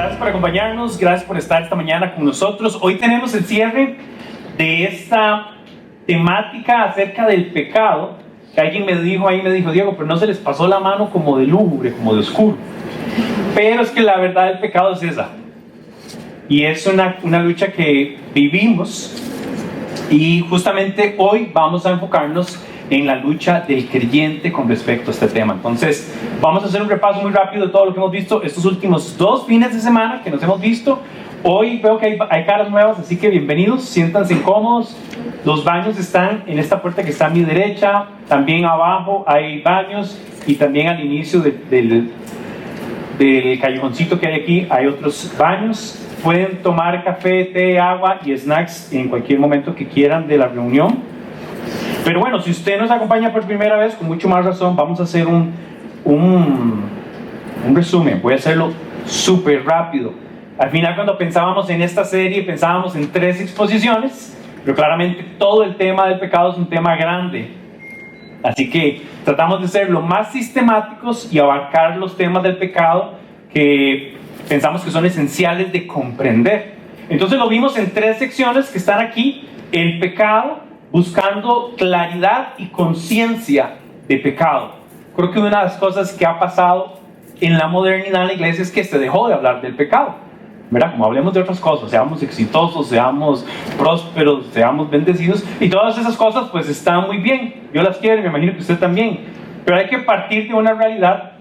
Gracias por acompañarnos, gracias por estar esta mañana con nosotros. Hoy tenemos el cierre de esta temática acerca del pecado. Que alguien me dijo, Diego, pero no se les pasó la mano como de lúgubre, como de oscuro. Pero es que la verdad del pecado es esa. Y es una lucha que vivimos. Y justamente hoy vamos a enfocarnos en la lucha del creyente con respecto a este tema. Entonces, vamos a hacer un repaso muy rápido de todo lo que hemos visto estos últimos 2 fines de semana que nos hemos visto. Hoy veo que hay caras nuevas, así que bienvenidos, siéntanse cómodos. Los baños están en esta puerta que está a mi derecha, también abajo hay baños y también al inicio del callejoncito que hay aquí hay otros baños. Pueden tomar café, té, agua y snacks en cualquier momento que quieran de la reunión. Pero bueno, si usted nos acompaña por primera vez, con mucho más razón, vamos a hacer un resumen. Voy a hacerlo súper rápido. Al final, cuando pensábamos en esta serie, pensábamos en 3 exposiciones, pero claramente todo el tema del pecado es un tema grande. Así que tratamos de ser lo más sistemáticos y abarcar los temas del pecado que pensamos que son esenciales de comprender. Entonces lo vimos en 3 secciones que están aquí. El pecado, buscando claridad y conciencia de pecado. Creo que una de las cosas que ha pasado en la modernidad en la iglesia es que se dejó de hablar del pecado, ¿verdad? Como hablemos de otras cosas, seamos exitosos, seamos prósperos, seamos bendecidos, y todas esas cosas pues están muy bien, yo las quiero y me imagino que usted también, pero hay que partir de una realidad,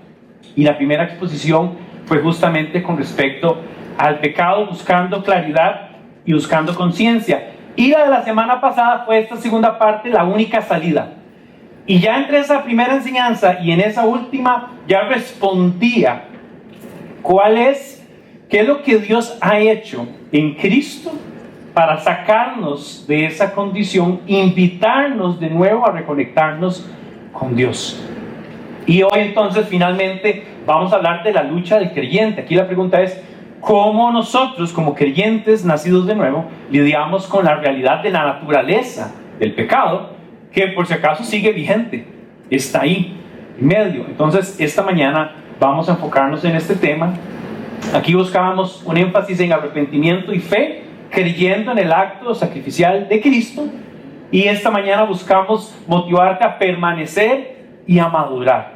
y la primera exposición fue justamente con respecto al pecado, buscando claridad y buscando conciencia. Y la de la semana pasada fue esta segunda parte, la única salida. Y ya entre esa primera enseñanza y en esa última, ya respondía qué es lo que Dios ha hecho en Cristo para sacarnos de esa condición, invitarnos de nuevo a reconectarnos con Dios. Y hoy entonces finalmente vamos a hablar de la lucha del creyente. Aquí la pregunta es, ¿cómo nosotros como creyentes nacidos de nuevo lidiamos con la realidad de la naturaleza del pecado, que por si acaso sigue vigente, está ahí en medio? Entonces esta mañana vamos a enfocarnos en este tema. Aquí buscábamos un énfasis en arrepentimiento y fe, creyendo en el acto sacrificial de Cristo, y esta mañana buscamos motivarte a permanecer y a madurar.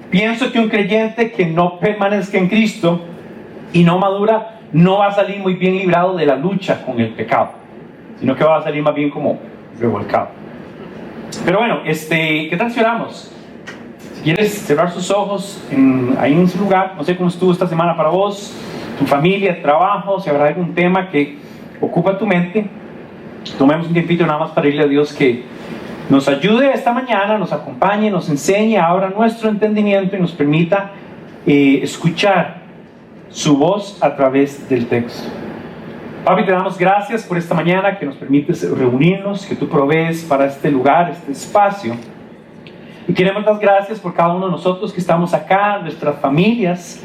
Pienso que un creyente que no permanezca en Cristo y no madura, no va a salir muy bien librado de la lucha con el pecado, sino que va a salir más bien como revolcado. Pero bueno, ¿qué tal si oramos? Si quieres cerrar sus ojos ahí en su lugar, no sé cómo estuvo esta semana para vos, tu familia, el trabajo, si habrá algún tema que ocupa tu mente, tomemos un tiempito nada más para irle a Dios que nos ayude esta mañana, nos acompañe, nos enseñe, abra nuestro entendimiento y nos permita escuchar su voz a través del texto. Papi, te damos gracias por esta mañana que nos permites reunirnos, que tú provees para este lugar, este espacio. Y queremos dar gracias por cada uno de nosotros que estamos acá, nuestras familias,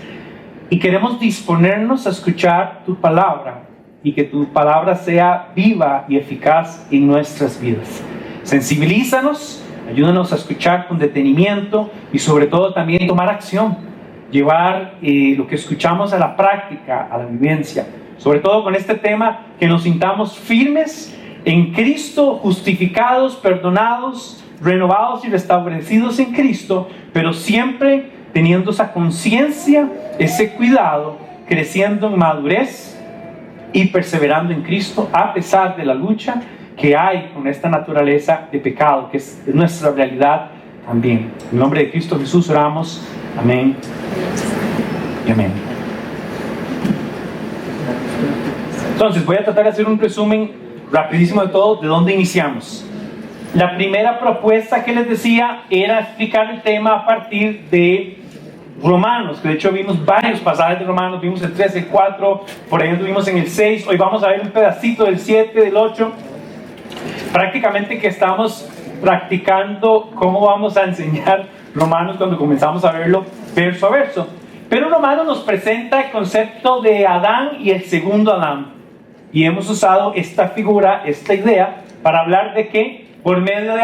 y queremos disponernos a escuchar tu palabra y que tu palabra sea viva y eficaz en nuestras vidas. Sensibilízanos, ayúdanos a escuchar con detenimiento y sobre todo también tomar acción, llevar lo que escuchamos a la práctica, a la vivencia. Sobre todo con este tema, que nos sintamos firmes en Cristo, justificados, perdonados, renovados y restablecidos en Cristo, pero siempre teniendo esa conciencia, ese cuidado, creciendo en madurez y perseverando en Cristo a pesar de la lucha que hay con esta naturaleza de pecado, que es nuestra realidad también. En el nombre de Cristo Jesús oramos. Amén y amén. Entonces voy a tratar de hacer un resumen rapidísimo de todo, de dónde iniciamos. La primera propuesta que les decía era explicar el tema a partir de Romanos, que de hecho vimos varios pasajes de Romanos, vimos el 3, el 4, por ahí estuvimos en el 6, hoy vamos a ver un pedacito del 7, del 8, prácticamente que estamos practicando cómo vamos a enseñar Romanos cuando comenzamos a verlo verso a verso. Pero Romanos nos presenta el concepto de Adán y el segundo Adán, y hemos usado esta figura, esta idea, para hablar de que por medio de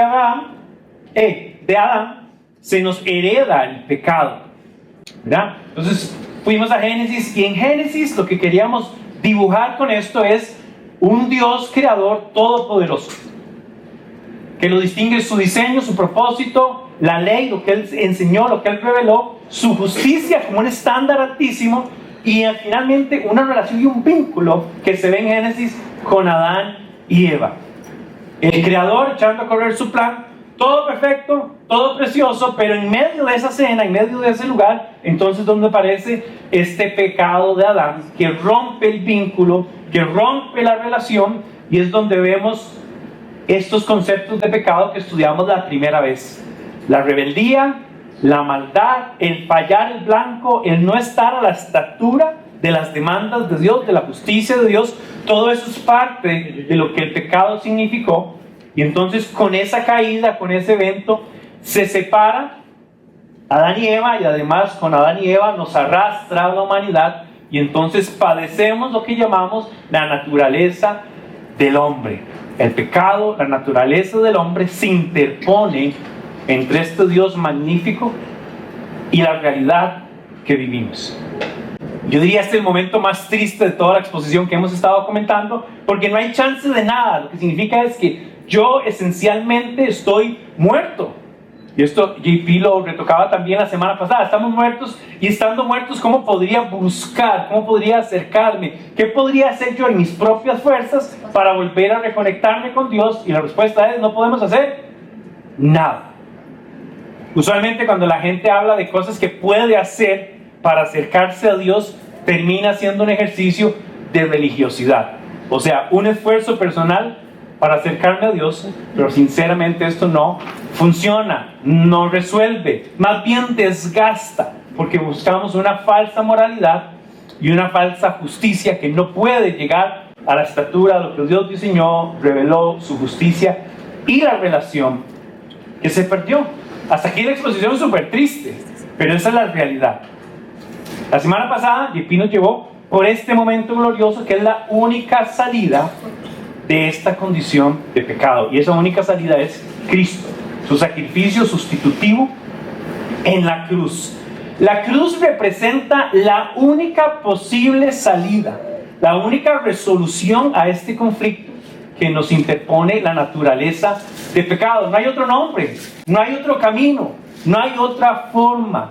Adán se nos hereda el pecado, ¿verdad? Entonces fuimos a Génesis, y en Génesis lo que queríamos dibujar con esto es un Dios creador todopoderoso, que lo distingue su diseño, su propósito, la ley, lo que Él enseñó, lo que Él reveló, su justicia como un estándar altísimo, y finalmente una relación y un vínculo que se ve en Génesis con Adán y Eva. El creador echando a correr su plan, todo perfecto, todo precioso, pero en medio de esa escena, en medio de ese lugar, entonces donde aparece este pecado de Adán, que rompe el vínculo, que rompe la relación, y es donde vemos estos conceptos de pecado que estudiamos la primera vez: la rebeldía, la maldad, el fallar el blanco, el no estar a la estatura de las demandas de Dios, de la justicia de Dios. Todo eso es parte de lo que el pecado significó. Y entonces con esa caída, con ese evento, se separa Adán y Eva, y además con Adán y Eva nos arrastra a la humanidad, y entonces padecemos lo que llamamos la naturaleza del hombre. El pecado, la naturaleza del hombre, se interpone entre este Dios magnífico y la realidad que vivimos. Yo diría este es el momento más triste de toda la exposición que hemos estado comentando, porque no hay chance de nada. Lo que significa es que yo esencialmente estoy muerto. Y esto JP lo retocaba también la semana pasada. Estamos muertos, y estando muertos, ¿cómo podría buscar? ¿Cómo podría acercarme? ¿Qué podría hacer yo en mis propias fuerzas para volver a reconectarme con Dios? Y la respuesta es: no podemos hacer nada. Usualmente cuando la gente habla de cosas que puede hacer para acercarse a Dios, termina siendo un ejercicio de religiosidad. O sea, un esfuerzo personal para acercarme a Dios, pero sinceramente esto no funciona, no resuelve, más bien desgasta, porque buscamos una falsa moralidad y una falsa justicia que no puede llegar a la estatura de lo que Dios diseñó, reveló, su justicia y la relación que se perdió. Hasta aquí la exposición es súper triste, pero esa es la realidad. La semana pasada JP nos llevó por este momento glorioso que es la única salida de esta condición de pecado, y esa única salida es Cristo, su sacrificio sustitutivo en la cruz. La cruz representa la única posible salida, la única resolución a este conflicto que nos interpone la naturaleza de pecado. No hay otro nombre, no hay otro camino, no hay otra forma.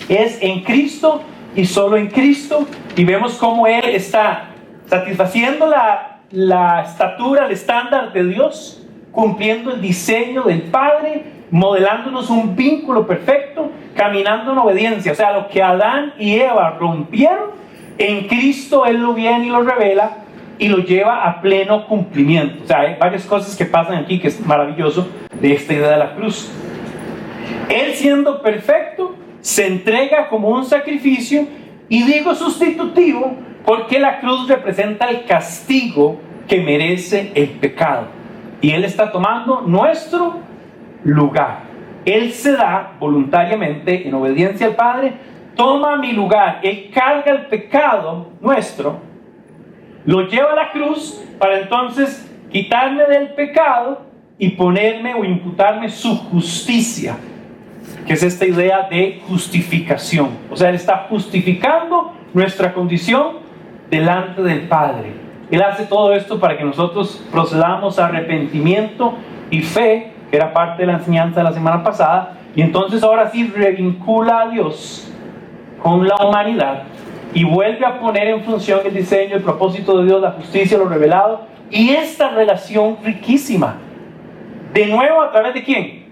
Es en Cristo y solo en Cristo, y vemos cómo Él está satisfaciendo la estatura, el estándar de Dios, cumpliendo el diseño del Padre, modelándonos un vínculo perfecto, caminando en obediencia. O sea, lo que Adán y Eva rompieron, en Cristo Él lo viene y lo revela y lo lleva a pleno cumplimiento. O sea, hay varias cosas que pasan aquí que es maravilloso de esta idea de la cruz. Él, siendo perfecto, se entrega como un sacrificio, y digo sustitutivo porque la cruz representa el castigo que merece el pecado, y Él está tomando nuestro lugar. Él se da voluntariamente en obediencia al Padre, toma mi lugar, Él carga el pecado nuestro, lo lleva a la cruz para entonces quitarme del pecado y ponerme o imputarme su justicia, que es esta idea de justificación. O sea, Él está justificando nuestra condición delante del Padre. Él hace todo esto para que nosotros procedamos a arrepentimiento y fe, que era parte de la enseñanza de la semana pasada, y entonces ahora sí revincula a Dios con la humanidad y vuelve a poner en función el diseño, el propósito de Dios, la justicia, lo revelado, y esta relación riquísima. De nuevo, ¿a través de quién?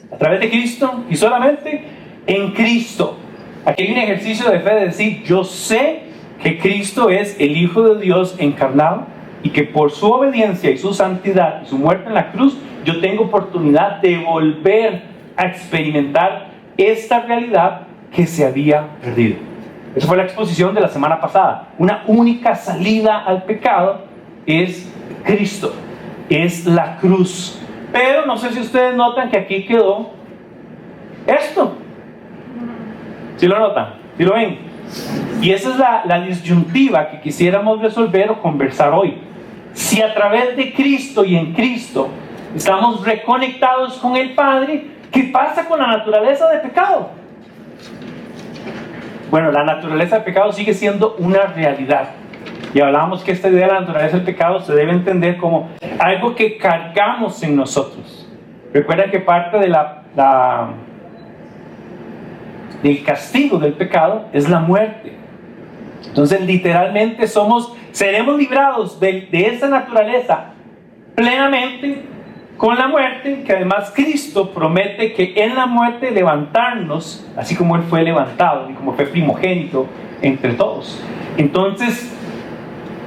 A través de Cristo, y solamente en Cristo. Aquí hay un ejercicio de fe de decir: yo sé que Cristo es el Hijo de Dios encarnado, y que por su obediencia y su santidad y su muerte en la cruz, yo tengo oportunidad de volver a experimentar esta realidad que se había perdido. Esa fue la exposición de la semana pasada. Una única salida al pecado es Cristo, es la cruz. Pero no sé si ustedes notan que aquí quedó esto. ¿Sí lo notan? ¿Sí lo ven? Y esa es la disyuntiva que quisiéramos resolver o conversar hoy. Si a través de Cristo y en Cristo estamos reconectados con el Padre, ¿qué pasa con la naturaleza de pecado? Bueno, la naturaleza del pecado sigue siendo una realidad. Y hablábamos que esta idea de la naturaleza del pecado se debe entender como algo que cargamos en nosotros. Recuerda que parte de del castigo del pecado es la muerte. Entonces, literalmente seremos librados de esa naturaleza plenamente con la muerte, que además Cristo promete que en la muerte levantarnos, así como Él fue levantado y como fue primogénito entre todos. Entonces,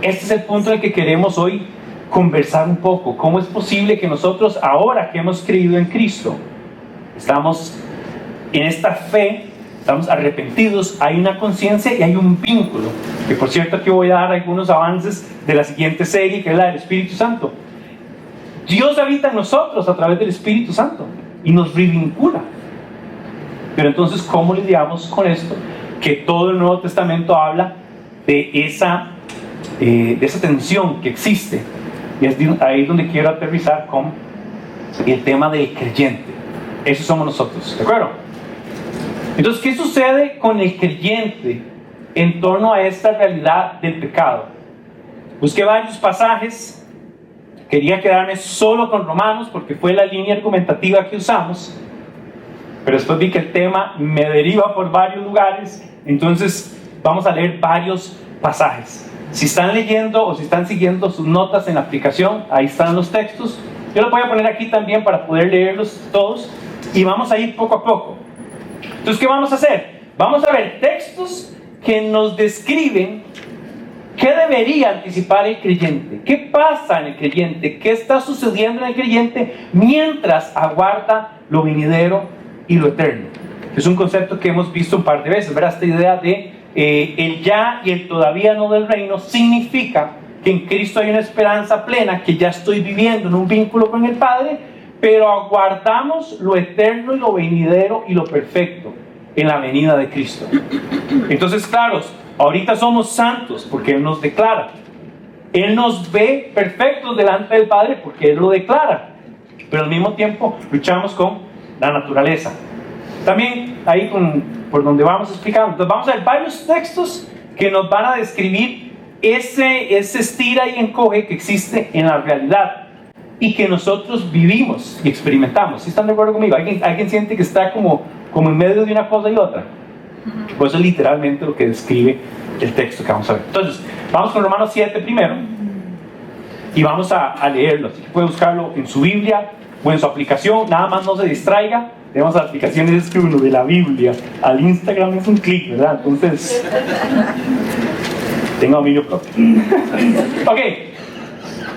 este es el punto en el que queremos hoy conversar un poco. ¿Cómo es posible que nosotros, ahora que hemos creído en Cristo, estamos en esta fe, estamos arrepentidos, hay una conciencia y hay un vínculo? Que por cierto, aquí voy a dar algunos avances de la siguiente serie, que es la del Espíritu Santo. Dios habita en nosotros a través del Espíritu Santo y nos revincula. Pero entonces, ¿cómo lidiamos con esto? Que todo el Nuevo Testamento habla de esa tensión que existe. Y es ahí donde quiero aterrizar con el tema del creyente. Eso somos nosotros, ¿de acuerdo? Entonces, ¿qué sucede con el creyente en torno a esta realidad del pecado? Busqué varios pasajes. Quería quedarme solo con Romanos porque fue la línea argumentativa que usamos, pero después vi que el tema me deriva por varios lugares, entonces vamos a leer varios pasajes. Si están leyendo o si están siguiendo sus notas en la aplicación, ahí están los textos. Yo los voy a poner aquí también para poder leerlos todos y vamos a ir poco a poco. Entonces, ¿qué vamos a hacer? Vamos a ver textos que nos describen ¿qué debería anticipar el creyente? ¿Qué pasa en el creyente? ¿Qué está sucediendo en el creyente mientras aguarda lo venidero y lo eterno? Es un concepto que hemos visto un par de veces, ¿verdad? Esta idea de el ya y el todavía no del reino significa que en Cristo hay una esperanza plena, que ya estoy viviendo en un vínculo con el Padre, pero aguardamos lo eterno y lo venidero y lo perfecto en la venida de Cristo. Entonces, claro, ahorita somos santos porque Él nos declara. Él nos ve perfectos delante del Padre porque Él lo declara. Pero al mismo tiempo luchamos con la naturaleza. También ahí por donde vamos explicando. Entonces vamos a ver varios textos que nos van a describir ese estira y encoge que existe en la realidad y que nosotros vivimos y experimentamos. ¿Sí están de acuerdo conmigo? ¿Alguien siente que está como en medio de una cosa y otra? Pues eso es literalmente lo que describe el texto que vamos a ver. Entonces, vamos con Romanos 7 primero y vamos a leerlo. Así que puede buscarlo en su Biblia o en su aplicación. Nada más no se distraiga. Tenemos aplicaciones que uno de la Biblia al Instagram es un clic, ¿verdad? Entonces, tengo dominio propio. Ok,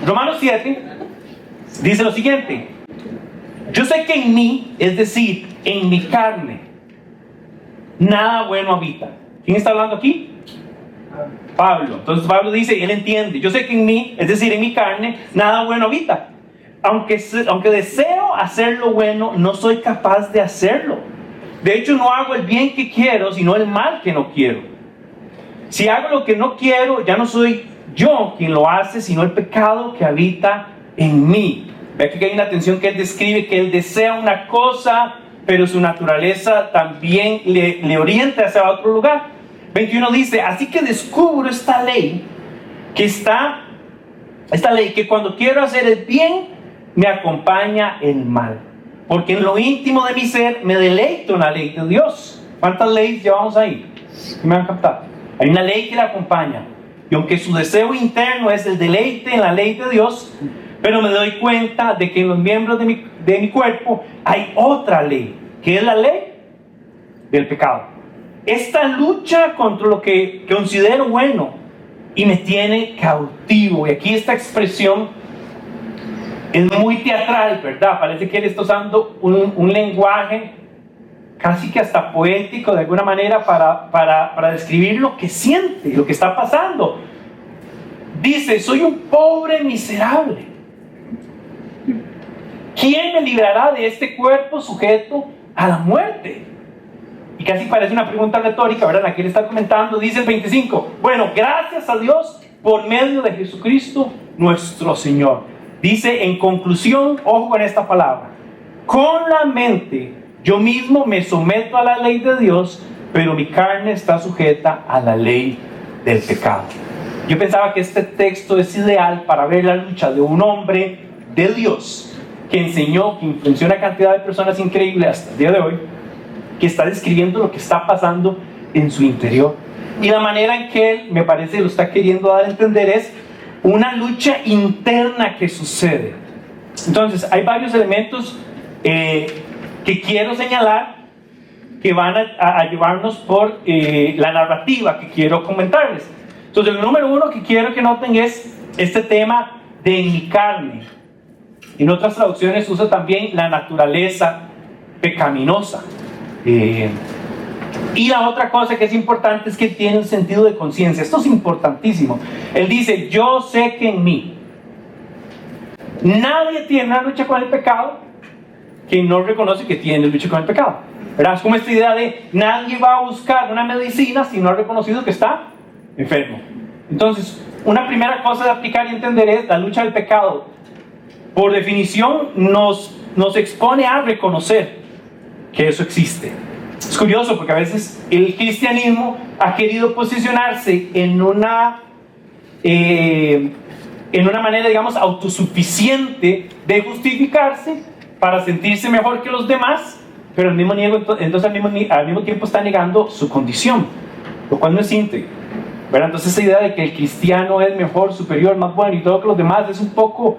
Romanos 7 dice lo siguiente: yo sé que en mí, es decir, en mi carne, nada bueno habita. ¿Quién está hablando aquí? Pablo. Entonces Pablo dice, él entiende, yo sé que en mí, es decir, en mi carne, nada bueno habita. Aunque deseo hacer lo bueno, no soy capaz de hacerlo. De hecho, no hago el bien que quiero, sino el mal que no quiero. Si hago lo que no quiero, ya no soy yo quien lo hace, sino el pecado que habita en mí. Ve aquí que hay una tensión que él describe, que él desea una cosa, pero su naturaleza también le orienta hacia otro lugar. 21 dice, así que descubro esta ley que cuando quiero hacer el bien, me acompaña el mal. Porque en lo íntimo de mi ser me deleito en la ley de Dios. ¿Cuántas leyes llevamos ahí? ¿Me han captado? Hay una ley que la acompaña. Y aunque su deseo interno es el deleite en la ley de Dios, pero me doy cuenta de que en los miembros de mi cuerpo hay otra ley, que es la ley del pecado. Esta lucha contra lo que considero bueno y me tiene cautivo. Y aquí esta expresión es muy teatral, ¿verdad? Parece que él está usando un lenguaje casi que hasta poético de alguna manera para describir lo que siente, lo que está pasando. Dice, soy un pobre miserable. ¿Quién me librará de este cuerpo sujeto a la muerte? Y casi parece una pregunta retórica, ¿verdad? Aquí le está comentando, dice el 25. Bueno, gracias a Dios por medio de Jesucristo nuestro Señor. Dice en conclusión, ojo con esta palabra, con la mente yo mismo me someto a la ley de Dios pero mi carne está sujeta a la ley del pecado. Yo pensaba que este texto es ideal para ver la lucha de un hombre de Dios que enseñó, que influenció a una cantidad de personas increíble hasta el día de hoy, que está describiendo lo que está pasando en su interior. Y la manera en que él, me parece, lo está queriendo dar a entender es una lucha interna que sucede. Entonces, hay varios elementos que quiero señalar que van a llevarnos por la narrativa que quiero comentarles. Entonces, el número uno que quiero que noten es este tema de mi carne. En otras traducciones usa también la naturaleza pecaminosa. Y la otra cosa que es importante es que tiene un sentido de conciencia. Esto es importantísimo. Él dice, yo sé que en mí. Nadie tiene una lucha con el pecado que no reconoce que tiene lucha con el pecado. ¿Verdad? Es como esta idea de nadie va a buscar una medicina si no ha reconocido que está enfermo. Entonces, una primera cosa de aplicar y entender es la lucha del pecado. Por definición, nos expone a reconocer que eso existe. Es curioso porque a veces el cristianismo ha querido posicionarse en una manera, digamos, autosuficiente de justificarse para sentirse mejor que los demás, pero al mismo tiempo está negando su condición, lo cual no es íntegro. Entonces esa idea de que el cristiano es mejor, superior, más bueno y todo que los demás es un poco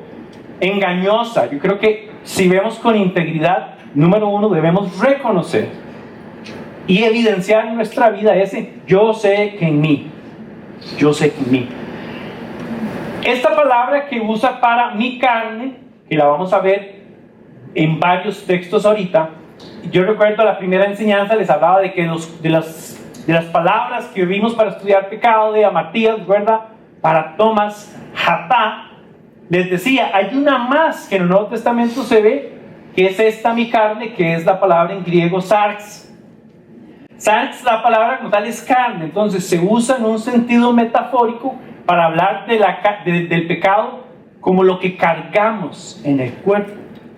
engañosa. Yo creo que si vemos con integridad, número uno, debemos reconocer y evidenciar en nuestra vida ese yo sé que en mí. Yo sé que en mí. Esta palabra que usa para mi carne, que la vamos a ver en varios textos ahorita, yo recuerdo la primera enseñanza les hablaba de que de las palabras que vimos para estudiar pecado, de Matías, ¿verdad? Para Tomás, Hatá, les decía, hay una más que en el Nuevo Testamento se ve, que es esta mi carne, que es la palabra en griego sarx. Sarx, la palabra como tal es carne, entonces se usa en un sentido metafórico para hablar del pecado como lo que cargamos en el cuerpo.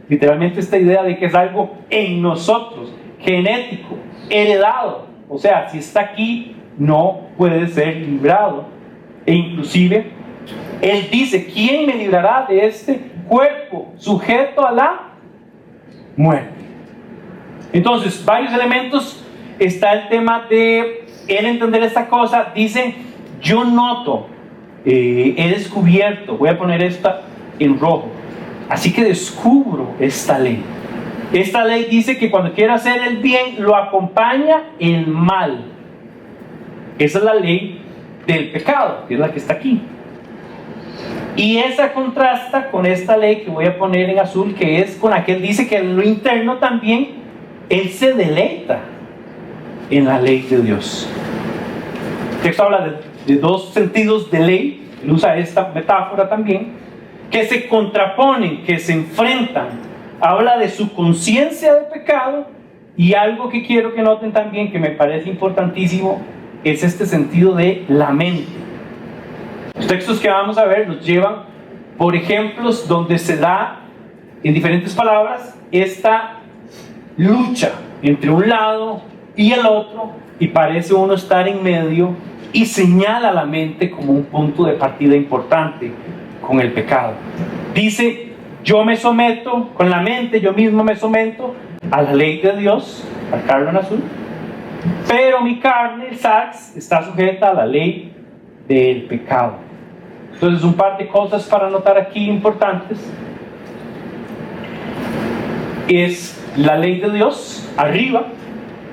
Literalmente esta idea de que es algo en nosotros, genético, heredado. O sea, si está aquí, no puede ser librado. E inclusive, él dice, ¿quién me librará de este cuerpo sujeto a la muerte? Entonces, varios elementos. Está el tema de él entender esta cosa. Dice, yo noto, he descubierto, voy a poner esta en rojo, así que descubro esta ley. Esta ley dice que cuando quiero hacer el bien, lo acompaña el mal. Esa es la ley del pecado, que es la que está aquí. Y esa contrasta con esta ley que voy a poner en azul, que es con la que él dice que en lo interno también, él se deleita en la ley de Dios. El texto habla de dos sentidos de ley. Él usa esta metáfora también, que se contraponen, que se enfrentan. Habla de su conciencia de pecado, y algo que quiero que noten también, que me parece importantísimo, es este sentido de la mente. Los textos que vamos a ver nos llevan por ejemplos donde se da en diferentes palabras esta lucha entre un lado y el otro, y parece uno estar en medio, y señala la mente como un punto de partida importante con el pecado. Dice, yo me someto, con la mente yo mismo me someto a la ley de Dios, marcarlo en azul, pero mi carne, el sarx, está sujeta a la ley del pecado. Entonces, un par de cosas para notar aquí importantes es la ley de Dios arriba,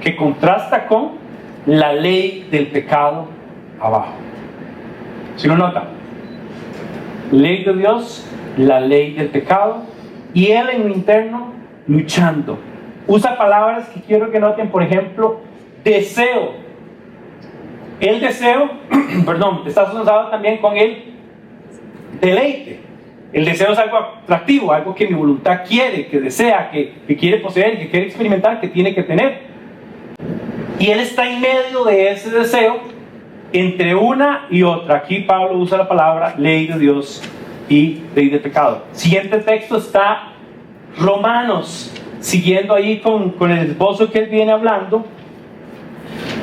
que contrasta con la ley del pecado abajo. ¿Sí lo nota? Ley de Dios, la ley del pecado, y él en lo interno luchando. Usa palabras que quiero que noten, por ejemplo, deseo. El deseo, perdón, está asociado también con el deleite. El deseo es algo atractivo, algo que mi voluntad quiere, que desea, que quiere poseer, que quiere experimentar, que tiene que tener. Y él está en medio de ese deseo entre una y otra. Aquí Pablo usa la palabra ley de Dios y ley de pecado. Siguiente texto está Romanos, siguiendo ahí con el esbozo que él viene hablando.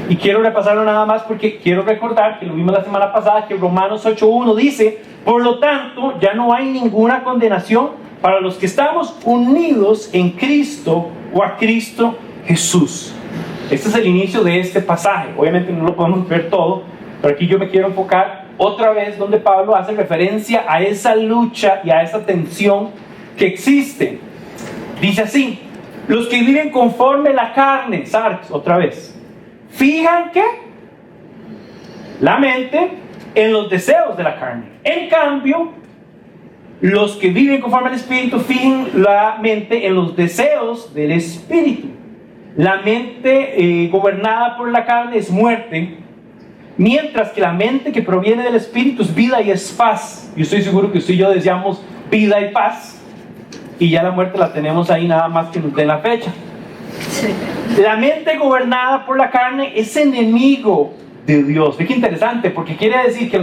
Y quiero repasarlo nada más porque quiero recordar que lo vimos la semana pasada, que Romanos 8:1 dice: por lo tanto, ya no hay ninguna condenación para los que estamos unidos en Cristo o a Cristo Jesús. Este es el inicio de este pasaje. Obviamente no lo podemos ver todo, pero aquí yo me quiero enfocar otra vez donde Pablo hace referencia a esa lucha y a esa tensión que existe. Dice así: los que viven conforme la carne, ¿sabes? Otra vez. Fijan que la mente en los deseos de la carne. En cambio, los que viven conforme al Espíritu fijan la mente en los deseos del Espíritu. La mente gobernada por la carne es muerte, mientras que la mente que proviene del Espíritu es vida y es paz. Yo estoy seguro que usted y yo deseamos vida y paz, y ya la muerte la tenemos ahí, nada más que nos den la fecha. Sí. La mente gobernada por la carne es enemigo de Dios. Ve qué interesante, porque quiere decir que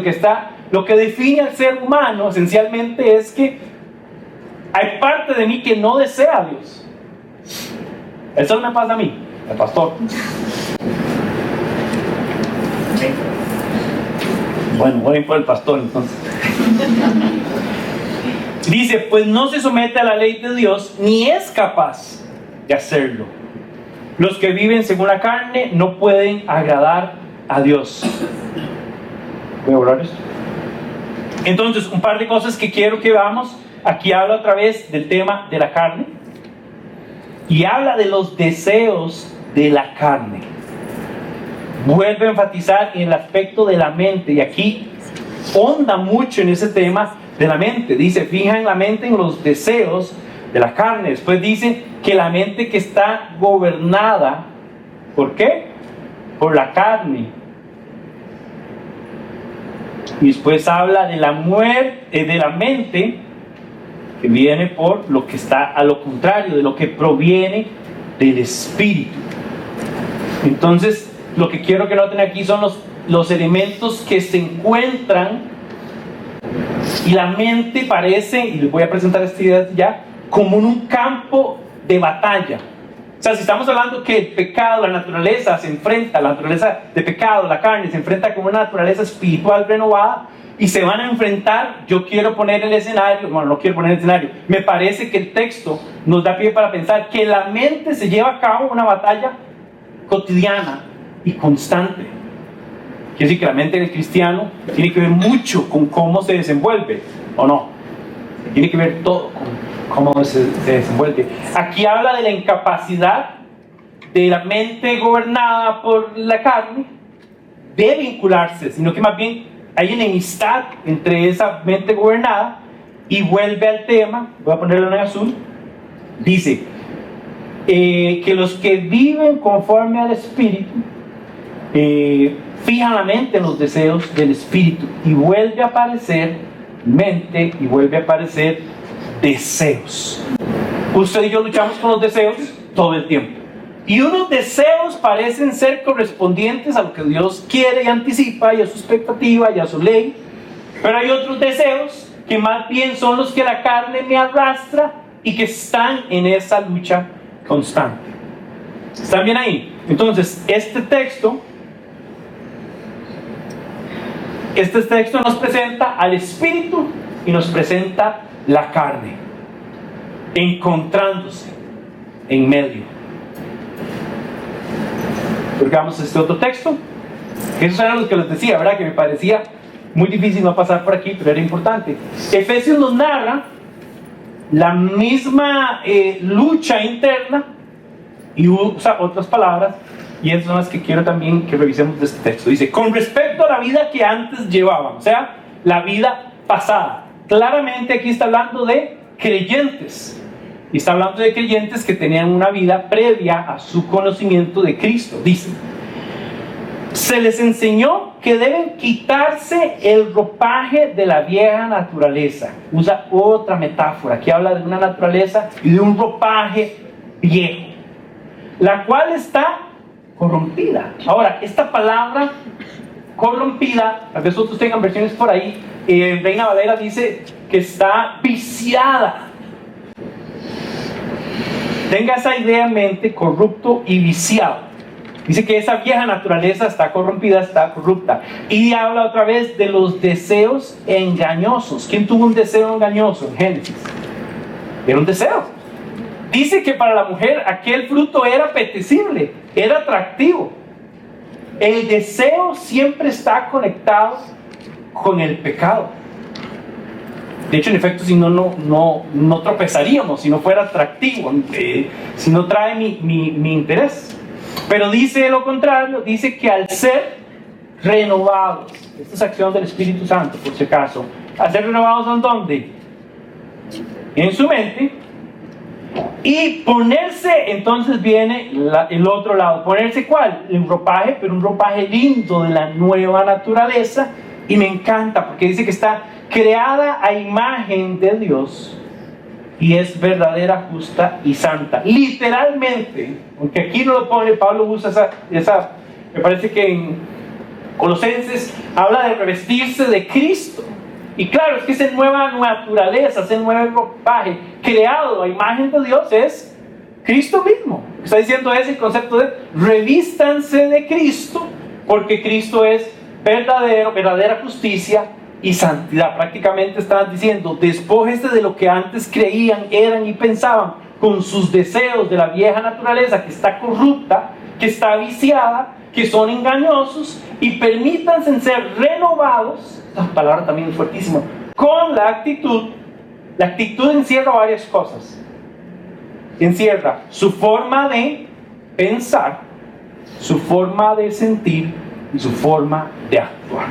lo que define al ser humano esencialmente es que hay parte de mí que no desea a Dios. Eso no me pasa a mí, el pastor. Bueno, voy a ir por el pastor entonces. Dice: pues no se somete a la ley de Dios, ni es capaz de hacerlo. Los que viven según la carne no pueden agradar a Dios. Voy a borrar esto. Entonces, un par de cosas que quiero que veamos. Aquí habla otra vez del tema de la carne, y habla de los deseos de la carne. Vuelve a enfatizar en el aspecto de la mente, y aquí honda mucho en ese tema de la mente. Dice: fija en la mente en los deseos de la carne. Después dice que la mente que está gobernada, ¿por qué? Por la carne. Y después habla de la muerte de la mente que viene por lo que está a lo contrario, de lo que proviene del Espíritu. Entonces, lo que quiero que noten aquí son los elementos que se encuentran, y la mente parece, y les voy a presentar esta idea ya, como en un campo de batalla. O sea, si estamos hablando que el pecado, la naturaleza se enfrenta, la naturaleza de pecado, la carne se enfrenta con una naturaleza espiritual renovada, y se van a enfrentar. Yo quiero poner el escenario, bueno, no quiero poner el escenario, me parece que el texto nos da pie para pensar que la mente se lleva a cabo una batalla cotidiana y constante. Quiere decir que la mente del cristiano tiene que ver mucho con cómo se desenvuelve, ¿o no? Tiene que ver todo con cómo se desenvuelve. Aquí habla de la incapacidad de la mente gobernada por la carne de vincularse, sino que más bien hay enemistad entre esa mente gobernada. Y vuelve al tema, voy a ponerlo en azul, dice que los que viven conforme al Espíritu fijan la mente en los deseos del Espíritu, y vuelve a aparecer mente y vuelve a aparecer deseos. Usted y yo luchamos con los deseos todo el tiempo, y unos deseos parecen ser correspondientes a lo que Dios quiere y anticipa, y a su expectativa y a su ley, pero hay otros deseos que más bien son los que la carne me arrastra y que están en esa lucha constante. ¿Están bien ahí? Entonces, este texto nos presenta al Espíritu y nos presenta la carne, encontrándose en medio. Porque este otro texto, que esos eran los que les decía, ¿verdad? Que me parecía muy difícil no pasar por aquí, pero era importante. Efesios nos narra la misma lucha interna, y usa otras palabras, y esas son las que quiero también que revisemos de este texto. Dice: con respecto a la vida que antes llevaban, o sea, la vida pasada. Claramente aquí está hablando de creyentes, y está hablando de creyentes que tenían una vida previa a su conocimiento de Cristo. Dice: se les enseñó que deben quitarse el ropaje de la vieja naturaleza. Usa otra metáfora, que habla de una naturaleza y de un ropaje viejo, la cual está corrompida. Ahora, esta palabra corrompida, tal vez otros tengan versiones por ahí, Reina Valera dice que está viciada. Tenga esa idea en mente: corrupto y viciado. Dice que esa vieja naturaleza está corrompida, está corrupta. Y habla otra vez de los deseos engañosos. ¿Quién tuvo un deseo engañoso en Génesis? Era un deseo. Dice que para la mujer aquel fruto era apetecible, era atractivo. El deseo siempre está conectado con el pecado. De hecho, en efecto, si no tropezaríamos, si no fuera atractivo, si no trae mi interés. Pero dice lo contrario, dice que al ser renovados, esta es acción del Espíritu Santo, por si acaso, al ser renovados, ¿en dónde? En su mente. Y ponerse, entonces viene el otro lado. ¿Ponerse cuál? Un ropaje, pero un ropaje lindo de la nueva naturaleza. Y me encanta porque dice que está creada a imagen de Dios y es verdadera, justa y santa. Literalmente, aunque aquí no lo pone, Pablo usa esa me parece que en Colosenses habla de revestirse de Cristo. Y claro, es que esa nueva naturaleza, ese nuevo ropaje creado a imagen de Dios es Cristo mismo. Está diciendo ese concepto de revístanse de Cristo, porque Cristo es verdadera justicia y santidad. Prácticamente están diciendo, despójese de lo que antes creían, eran y pensaban, con sus deseos de la vieja naturaleza que está corrupta, que está viciada, que son engañosos, y permítanse ser renovados. La palabra también es fuertísima. Con la actitud. La actitud encierra varias cosas. Encierra su forma de pensar, su forma de sentir y su forma de actuar.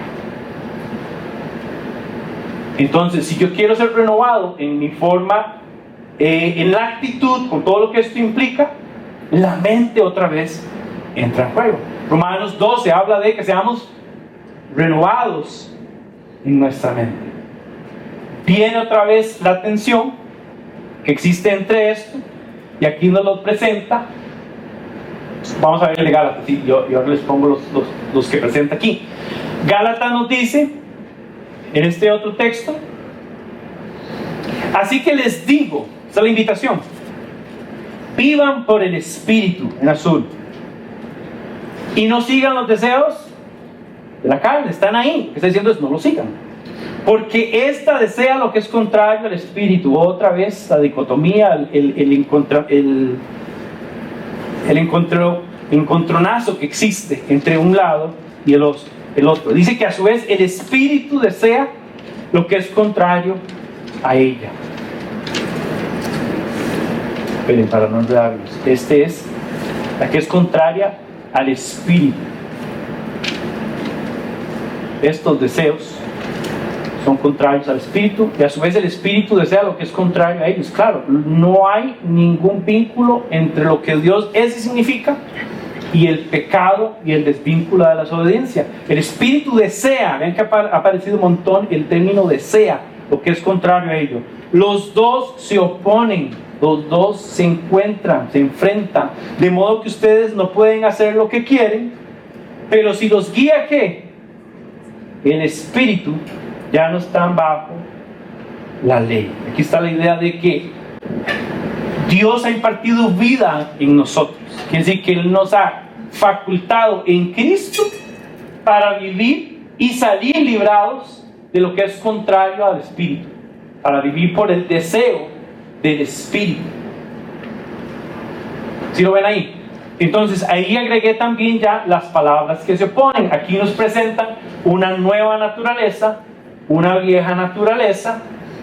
Entonces, si yo quiero ser renovado en mi forma, en la actitud, con todo lo que esto implica, la mente otra vez entra en juego. Romanos 12 habla de que seamos renovados en nuestra mente. Viene otra vez la tensión que existe entre esto, y aquí nos lo presenta. Vamos a ver el de Gálatas, sí, yo ahora les pongo los que presenta aquí. Gálatas nos dice, en este otro texto, así que les digo, esta es la invitación, vivan por el Espíritu, en azul, y no sigan los deseos de la carne. Están ahí, lo que está diciendo es no lo sigan, porque esta desea lo que es contrario al Espíritu. Otra vez la dicotomía, el encontronazo que existe entre un lado y el otro. Dice que a su vez el Espíritu desea lo que es contrario a ella. Esperen, para no enredarlos, este es la que es contraria al Espíritu. Estos deseos son contrarios al Espíritu, y a su vez el Espíritu desea lo que es contrario a ellos. Claro, no hay ningún vínculo entre lo que Dios es y significa y el pecado y el desvínculo de la desobediencia. El Espíritu desea, ven que ha aparecido un montón el término desea, lo que es contrario a ello. Los dos se oponen, los dos se encuentran, se enfrentan, de modo que ustedes no pueden hacer lo que quieren, pero si los guía, ¿qué? El Espíritu, ya no están bajo la ley. Aquí está la idea de que Dios ha impartido vida en nosotros. Quiere decir que Él nos ha facultado en Cristo para vivir y salir librados de lo que es contrario al Espíritu, para vivir por el deseo del Espíritu. ¿Sí lo ven ahí? Entonces ahí agregué también ya las palabras que se oponen. Aquí nos presentan una nueva naturaleza, una vieja naturaleza,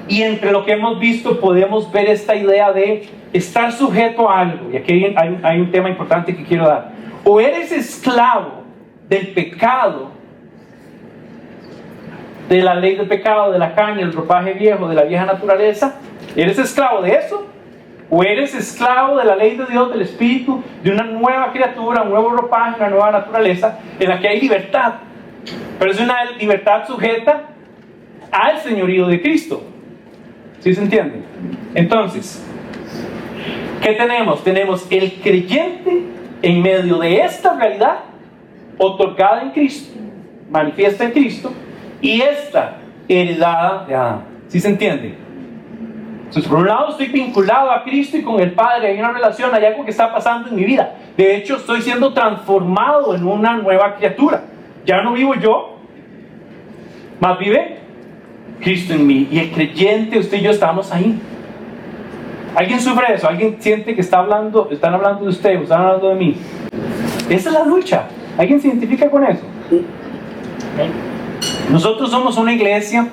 y entre lo que hemos visto podemos ver esta idea de estar sujeto a algo. Y aquí hay un tema importante que quiero dar. O eres esclavo del pecado, de la ley del pecado, de la carne, el ropaje viejo, de la vieja naturaleza. ¿Eres esclavo de eso? ¿O eres esclavo de la ley de Dios, del Espíritu, de una nueva criatura, un nuevo ropaje, una nueva naturaleza en la que hay libertad? Pero es una libertad sujeta al señorío de Cristo. ¿Sí se entiende? Entonces, ¿qué tenemos? Tenemos el creyente en medio de esta realidad otorgada en Cristo, manifiesta en Cristo, y esta heredada de Adán. ¿Sí se entiende? Entonces, por un lado estoy vinculado a Cristo y con el Padre, hay una relación, hay algo que está pasando en mi vida. De hecho, estoy siendo transformado en una nueva criatura. Ya no vivo yo, más vive Cristo en mí. Y el creyente, usted y yo estamos ahí. ¿Alguien sufre de eso? ¿Alguien siente que están hablando de usted o están hablando de mí? Esa es la lucha. ¿Alguien se identifica con eso? Nosotros somos una iglesia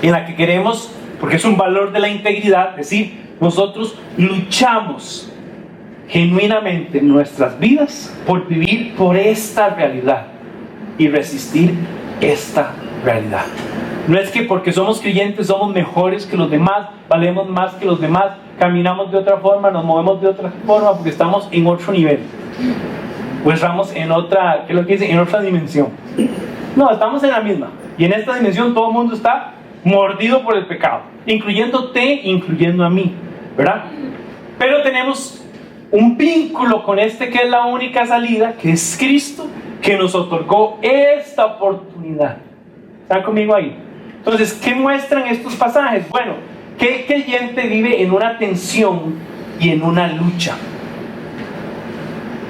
en la que queremos, porque es un valor de la integridad, es decir, nosotros luchamos genuinamente en nuestras vidas por vivir por esta realidad y resistir esta realidad. No es que porque somos creyentes somos mejores que los demás, valemos más que los demás, caminamos de otra forma, nos movemos de otra forma porque estamos en otro nivel. O estamos en otra, ¿qué es lo que dicen? En otra dimensión. No, estamos en la misma. Y en esta dimensión todo el mundo está mordido por el pecado, incluyéndote, incluyendo a mí, ¿verdad? Pero tenemos un vínculo con este que es la única salida, que es Cristo, que nos otorgó esta oportunidad. ¿Están conmigo ahí? Entonces, ¿qué muestran estos pasajes? Bueno, ¿qué creyente vive en una tensión y en una lucha?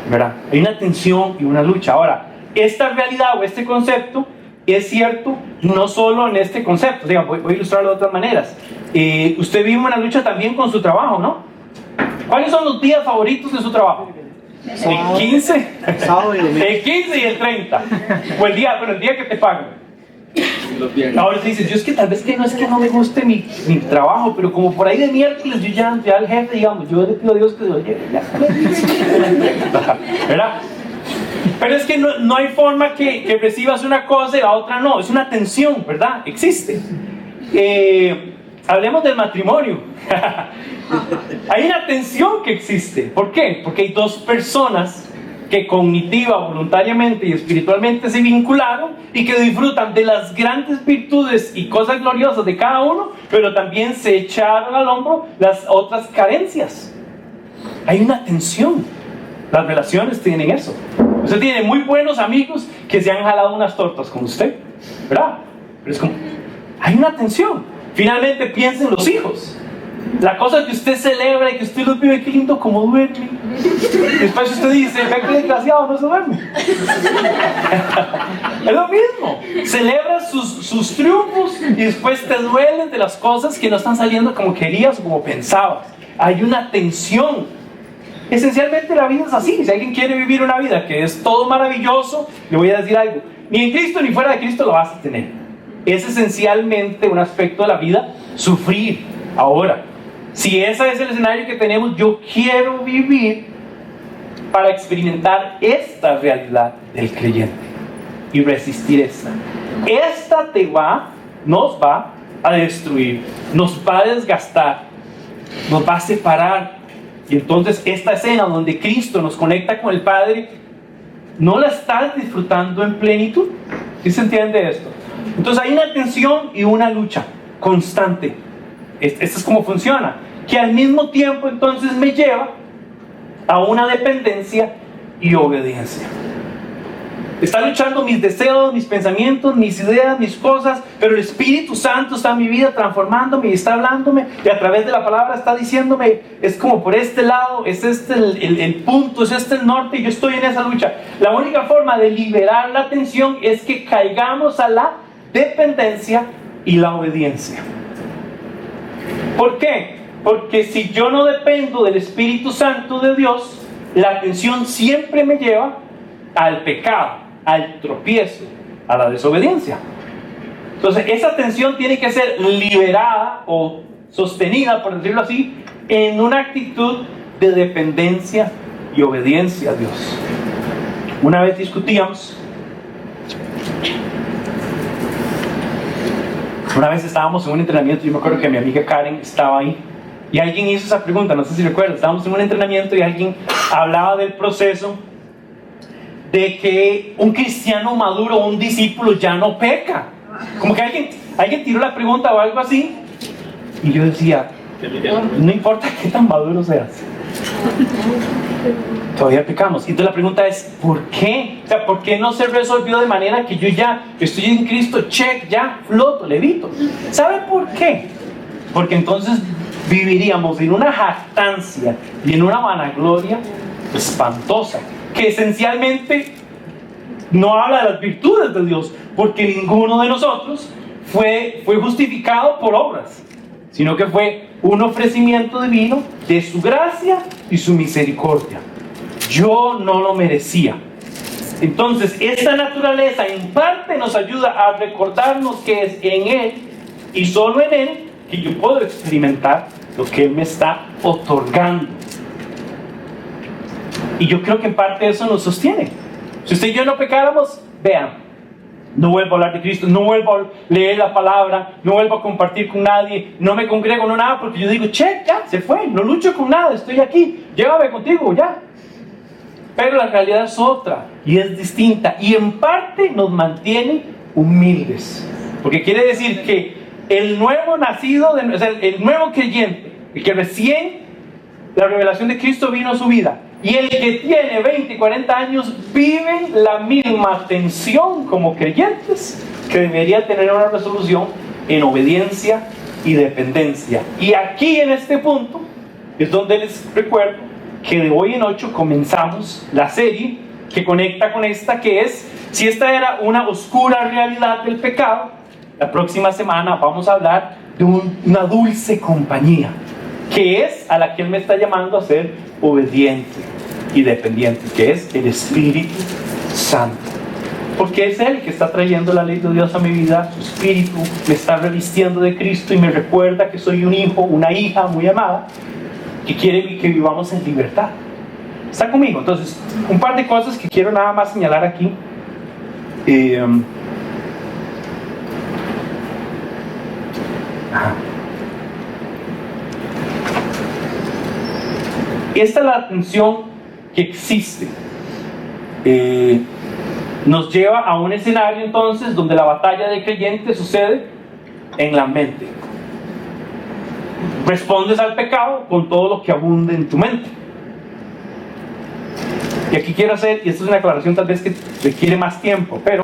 ¿Verdad? Hay una tensión y una lucha. Ahora, esta realidad o este concepto es cierto no solo en este concepto. Diga, voy a ilustrarlo de otras maneras. Usted vive una lucha también con su trabajo, ¿no? ¿Cuáles son los días favoritos de su trabajo? El 15, el 15 y el 30. O el día que te pagan. Ahora se dice, yo es que tal vez que no es que no me guste mi trabajo, pero como por ahí de miércoles yo ya el jefe, digamos, yo le pido a Dios que lo lleve, ¿verdad? Pero es que no hay forma que recibas una cosa y la otra no, es una tensión, ¿verdad? Existe. Hablemos del matrimonio. Hay una tensión que existe. ¿Por qué? Porque hay dos personas que cognitiva, voluntariamente y espiritualmente se vincularon y que disfrutan de las grandes virtudes y cosas gloriosas de cada uno, pero también se echaron al hombro las otras carencias. Hay una tensión. Las relaciones tienen eso. Usted tiene muy buenos amigos que se han jalado unas tortas con usted, ¿verdad? Pero es como, hay una tensión. Finalmente piensa en los hijos. La cosa que usted celebra y que usted los vive, qué lindo como duerme. Después usted dice, ve que desgraciado, no se duerme. Es lo mismo. Celebras sus triunfos y después te duelen de las cosas que no están saliendo como querías o como pensabas. Hay una tensión. Esencialmente la vida es así. Si alguien quiere vivir una vida que es todo maravilloso, le voy a decir algo. Ni en Cristo ni fuera de Cristo lo vas a tener. Es esencialmente un aspecto de la vida, sufrir. Ahora, si ese es el escenario que tenemos, yo quiero vivir para experimentar esta realidad del creyente y resistir esta. Esta nos va a destruir, nos va a desgastar, nos va a separar. Y entonces esta escena donde Cristo nos conecta con el Padre, no la estás disfrutando en plenitud. ¿Sí se entiende esto? Entonces hay una tensión y una lucha constante. Esto es como funciona, que al mismo tiempo entonces me lleva a una dependencia y obediencia. Está luchando mis deseos, mis pensamientos, mis ideas, mis cosas, pero el Espíritu Santo está en mi vida transformándome y está hablándome y a través de la palabra está diciéndome, es como por este lado, es este el punto, es este el norte y yo estoy en esa lucha. La única forma de liberar la tensión es que caigamos a la dependencia y la obediencia. ¿Por qué? Porque si yo no dependo del Espíritu Santo de Dios, la tensión siempre me lleva al pecado, al tropiezo, a la desobediencia. Entonces esa tensión tiene que ser liberada o sostenida, por decirlo así, en una actitud de dependencia y obediencia a Dios. Una vez discutíamos, una vez estábamos en un entrenamiento, yo me acuerdo que mi amiga Karen estaba ahí y alguien hizo esa pregunta, no sé si recuerdan, estábamos en un entrenamiento y alguien hablaba del proceso de que un cristiano maduro o un discípulo ya no peca. Como que alguien tiró la pregunta o algo así y yo decía, no importa qué tan maduro seas, todavía pecamos. Y entonces la pregunta es, ¿por qué? O sea, ¿por qué no se resolvió de manera que yo ya estoy en Cristo, check, ya floto, levito? ¿Sabe por qué? Porque entonces viviríamos en una jactancia y en una vanagloria espantosa, que esencialmente no habla de las virtudes de Dios, porque ninguno de nosotros fue justificado por obras, sino que fue un ofrecimiento divino de su gracia y su misericordia. Yo no lo merecía. Entonces, esta naturaleza en parte nos ayuda a recordarnos que es en Él y solo en Él que yo puedo experimentar lo que Él me está otorgando. Y yo creo que en parte eso nos sostiene. Si usted y yo no pecáramos, vean, no vuelvo a hablar de Cristo, no vuelvo a leer la palabra, no vuelvo a compartir con nadie, no me congrego, no nada, porque yo digo, che, ya, se fue, no lucho con nada, estoy aquí, llévame contigo, ya. Pero la realidad es otra y es distinta, y en parte nos mantiene humildes, porque quiere decir que el nuevo nacido, o sea, el nuevo creyente, el que recién la revelación de Cristo vino a su vida, y el que tiene 20 y 40 años viven la misma tensión como creyentes que debería tener una resolución en obediencia y dependencia. Y aquí en este punto es donde les recuerdo que de hoy en 8 comenzamos la serie que conecta con esta, que es, si esta era una oscura realidad del pecado, la próxima semana vamos a hablar de una dulce compañía, que es a la que Él me está llamando a ser obediente y dependiente, que es el Espíritu Santo. Porque es Él que está trayendo la ley de Dios a mi vida. Su Espíritu me está revistiendo de Cristo y me recuerda que soy un hijo, una hija muy amada, que quiere que vivamos en libertad. ¿Está conmigo? Entonces, un par de cosas que quiero nada más señalar aquí. Esta es la tensión que existe. Nos lleva a un escenario entonces donde la batalla de creyentes sucede en la mente. Respondes al pecado con todo lo que abunde en tu mente. Y aquí quiero hacer, y esto es una aclaración tal vez que requiere más tiempo, pero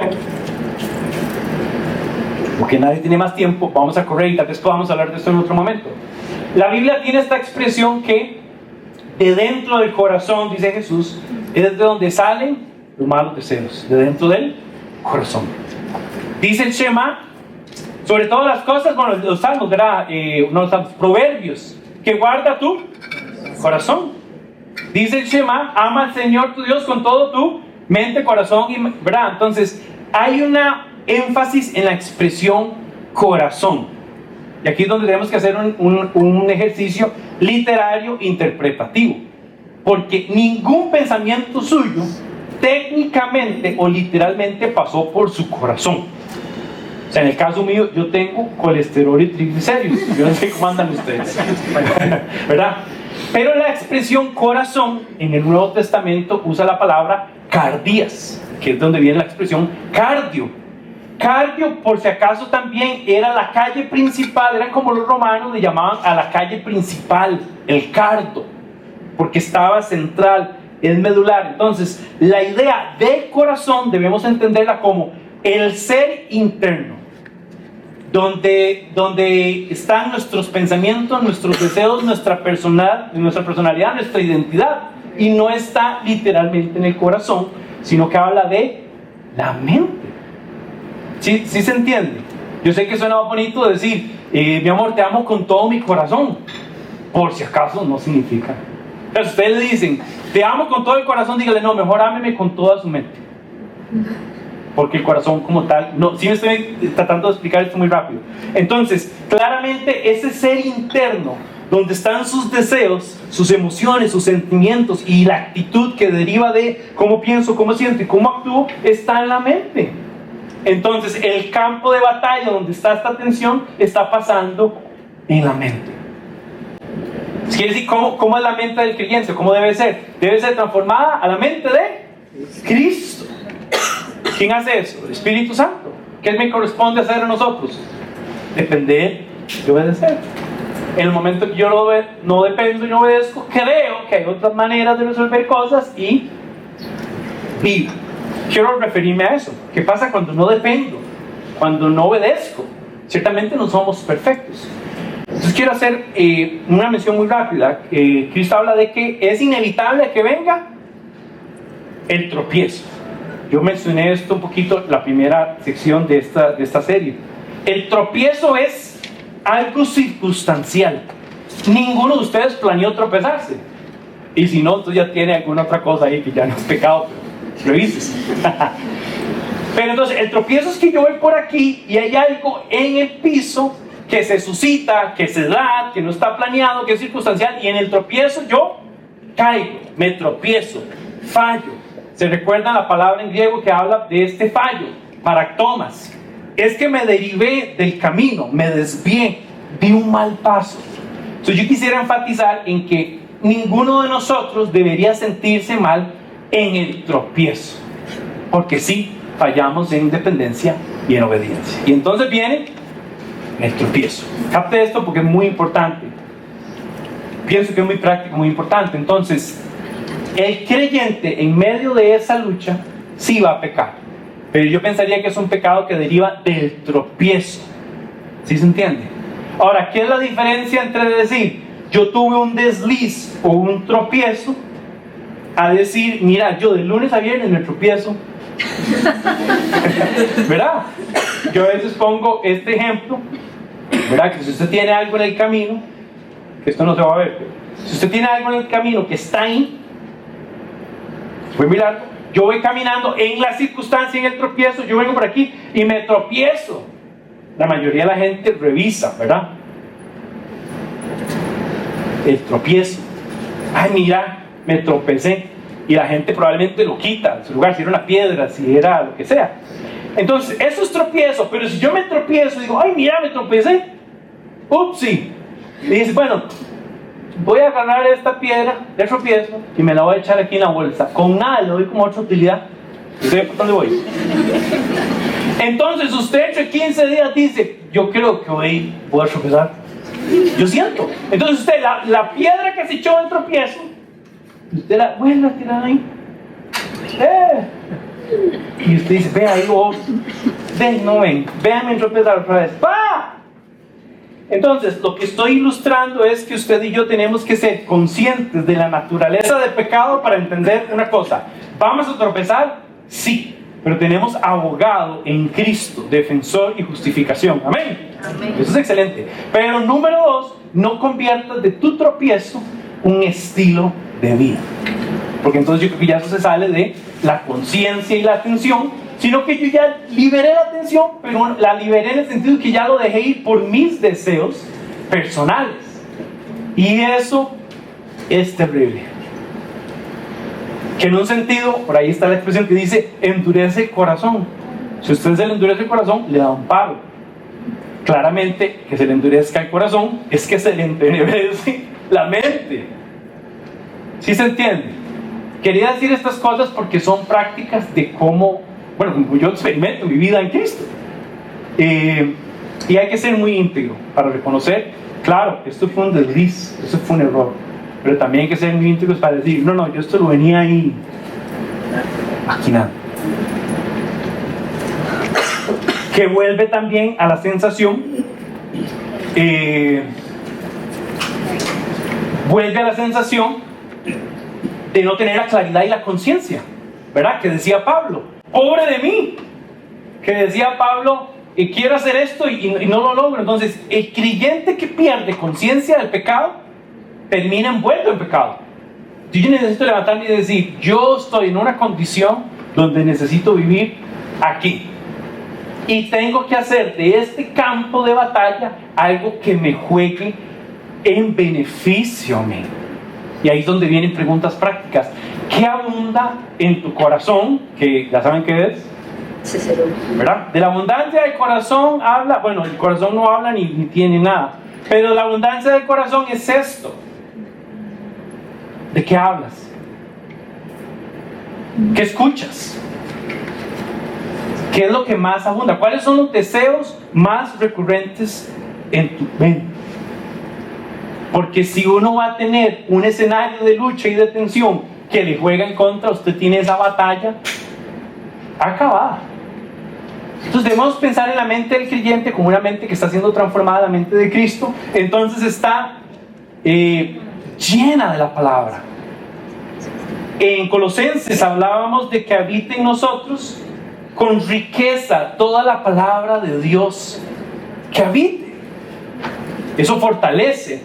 porque nadie tiene más tiempo, vamos a correr y tal vez podamos hablar de esto en otro momento. La Biblia tiene esta expresión que de dentro del corazón, dice Jesús, es de donde salen los malos deseos, de dentro del corazón. Dice el Shema, sobre todas las cosas, bueno, los salmos, ¿verdad? Los proverbios, que guarda tu corazón. Dice el Shema, ama al Señor tu Dios con todo tu mente, corazón, y, ¿verdad? Entonces, hay una énfasis en la expresión corazón. Y aquí es donde tenemos que hacer un ejercicio literario interpretativo, porque ningún pensamiento suyo técnicamente o literalmente pasó por su corazón. O sea, en el caso mío, yo tengo colesterol y triglicéridos. Yo no sé cómo andan ustedes, ¿verdad? Pero la expresión corazón en el Nuevo Testamento usa la palabra cardías, que es donde viene la expresión cardio. Cardio, por si acaso, también era la calle principal, eran como los romanos le llamaban a la calle principal, el cardo, porque estaba central, es medular. Entonces, la idea de corazón debemos entenderla como el ser interno, donde están nuestros pensamientos, nuestros deseos, nuestra personalidad, nuestra identidad, y no está literalmente en el corazón, sino que habla de la mente. ¿Sí se entiende? Yo sé que suena bonito decir, mi amor, te amo con todo mi corazón. Por si acaso no significa. Pero si ustedes le dicen, te amo con todo el corazón, dígale, no, mejor ámeme con toda su mente. Porque el corazón como tal, no, sí me estoy tratando de explicar esto muy rápido. Entonces, claramente ese ser interno, donde están sus deseos, sus emociones, sus sentimientos y la actitud que deriva de cómo pienso, cómo siento y cómo actúo, está en la mente. Entonces, el campo de batalla donde está esta tensión está pasando en la mente. Quiere decir, ¿cómo es la mente del creyente? ¿Cómo debe ser? Debe ser transformada a la mente de Cristo. ¿Quién hace eso? El Espíritu Santo. ¿Qué me corresponde hacer a nosotros? Depender y obedecer. En el momento que yo no dependo y no obedezco, creo que hay otras maneras de resolver cosas y vivo. Quiero referirme a eso. ¿Qué pasa cuando no dependo? Cuando no obedezco. Ciertamente no somos perfectos. Entonces Entonces quiero hacer una mención muy rápida. Cristo habla de que es inevitable que venga el tropiezo. Yo mencioné esto un poquito en la primera sección de esta serie. El tropiezo es algo circunstancial. Ninguno de ustedes planeó tropezarse. Y si no, entonces ya tiene alguna otra cosa ahí que ya no es pecado, pero revises. Pero entonces el tropiezo es que yo voy por aquí y hay algo en el piso que se suscita, que se da, que no está planeado, que es circunstancial, y en el tropiezo yo caigo, me tropiezo, fallo. ¿Se recuerda la palabra en griego que habla de este fallo? Paraktomas. Es que me derivé del camino, me desvié, di un mal paso. Entonces yo quisiera enfatizar en que ninguno de nosotros debería sentirse mal en el tropiezo, porque sí fallamos en dependencia y en obediencia. Y entonces viene el tropiezo. Capte esto porque es muy importante. Pienso que es muy práctico, muy importante. Entonces, el creyente en medio de esa lucha sí va a pecar, pero yo pensaría que es un pecado que deriva del tropiezo. ¿Sí se entiende? Ahora, ¿qué es la diferencia entre decir yo tuve un desliz o un tropiezo a decir, mira, yo de lunes a viernes me tropiezo? ¿Verdad? Yo a veces pongo este ejemplo, ¿verdad? Que si usted tiene algo en el camino, que esto no se va a ver, pero si usted tiene algo en el camino que está ahí, voy a mirar, yo voy caminando en la circunstancia, en el tropiezo, yo vengo por aquí y me tropiezo. La mayoría de la gente revisa, ¿verdad? El tropiezo. Ay, mira, me tropecé. Y la gente probablemente lo quita de su lugar, si era una piedra, si era lo que sea. Entonces, eso es tropiezo. Pero si yo me tropiezo y digo, ay, mira, me tropecé, upsi, y dice, bueno, voy a agarrar esta piedra de tropiezo y me la voy a echar aquí en la bolsa. Con nada, le doy como otra utilidad. ¿Usted por dónde voy? Entonces, usted entre 15 días dice, yo creo que hoy voy a tropezar. Yo siento. Entonces, usted, la piedra que se echó en tropiezo, usted la vuelve a tirar ahí. Y usted dice, ve ahí, no ven, véame tropezar otra vez. ¡Bah! Entonces, lo que estoy ilustrando es que usted y yo tenemos que ser conscientes de la naturaleza del pecado para entender una cosa. ¿Vamos a tropezar? Sí, pero tenemos abogado en Cristo, defensor y justificación. Amén. Amén. Eso es excelente. Pero número 2, no conviertas de tu tropiezo un estilo de vida. Porque entonces yo creo que ya eso se sale de la conciencia y la atención, sino que yo ya liberé la atención, pero la liberé en el sentido que ya lo dejé ir por mis deseos personales. Y eso es terrible. Que en un sentido, por ahí está la expresión que dice, endurece el corazón. Si usted se le endurece el corazón, le da un paro. Claramente, que se le endurezca el corazón es que se le entenebrece la mente. ¿Sí se entiende? Quería decir estas cosas porque son prácticas de cómo, bueno, como yo experimento mi vida en Cristo. Y hay que ser muy íntegro para reconocer, claro, esto fue un desliz, esto fue un error. Pero también hay que ser muy íntegros para decir, no, yo esto lo venía ahí maquinando. Que vuelve también a la sensación, vuelve a la sensación de no tener la claridad y la conciencia, ¿verdad? Que decía Pablo, pobre de mí, que decía Pablo, quiero hacer esto y no lo logro. Entonces, el creyente que pierde conciencia del pecado termina envuelto en pecado. Yo necesito levantarme y decir, yo estoy en una condición donde necesito vivir aquí y tengo que hacer de este campo de batalla algo que me juegue en beneficio a mí. Y ahí es donde vienen preguntas prácticas. ¿Qué abunda en tu corazón? Que ya saben qué es, ¿verdad? De la abundancia del corazón habla, bueno, el corazón no habla ni tiene nada, pero la abundancia del corazón es esto. ¿De qué hablas? ¿Qué escuchas? ¿Qué es lo que más abunda? ¿Cuáles son los deseos más recurrentes en tu mente? Porque si uno va a tener un escenario de lucha y de tensión que le juega en contra, usted tiene esa batalla acabada. Entonces debemos pensar en la mente del creyente como una mente que está siendo transformada, la mente de Cristo. Entonces está llena de la palabra. En Colosenses hablábamos de que habita en nosotros con riqueza toda la palabra de Dios. Que habite. Eso fortalece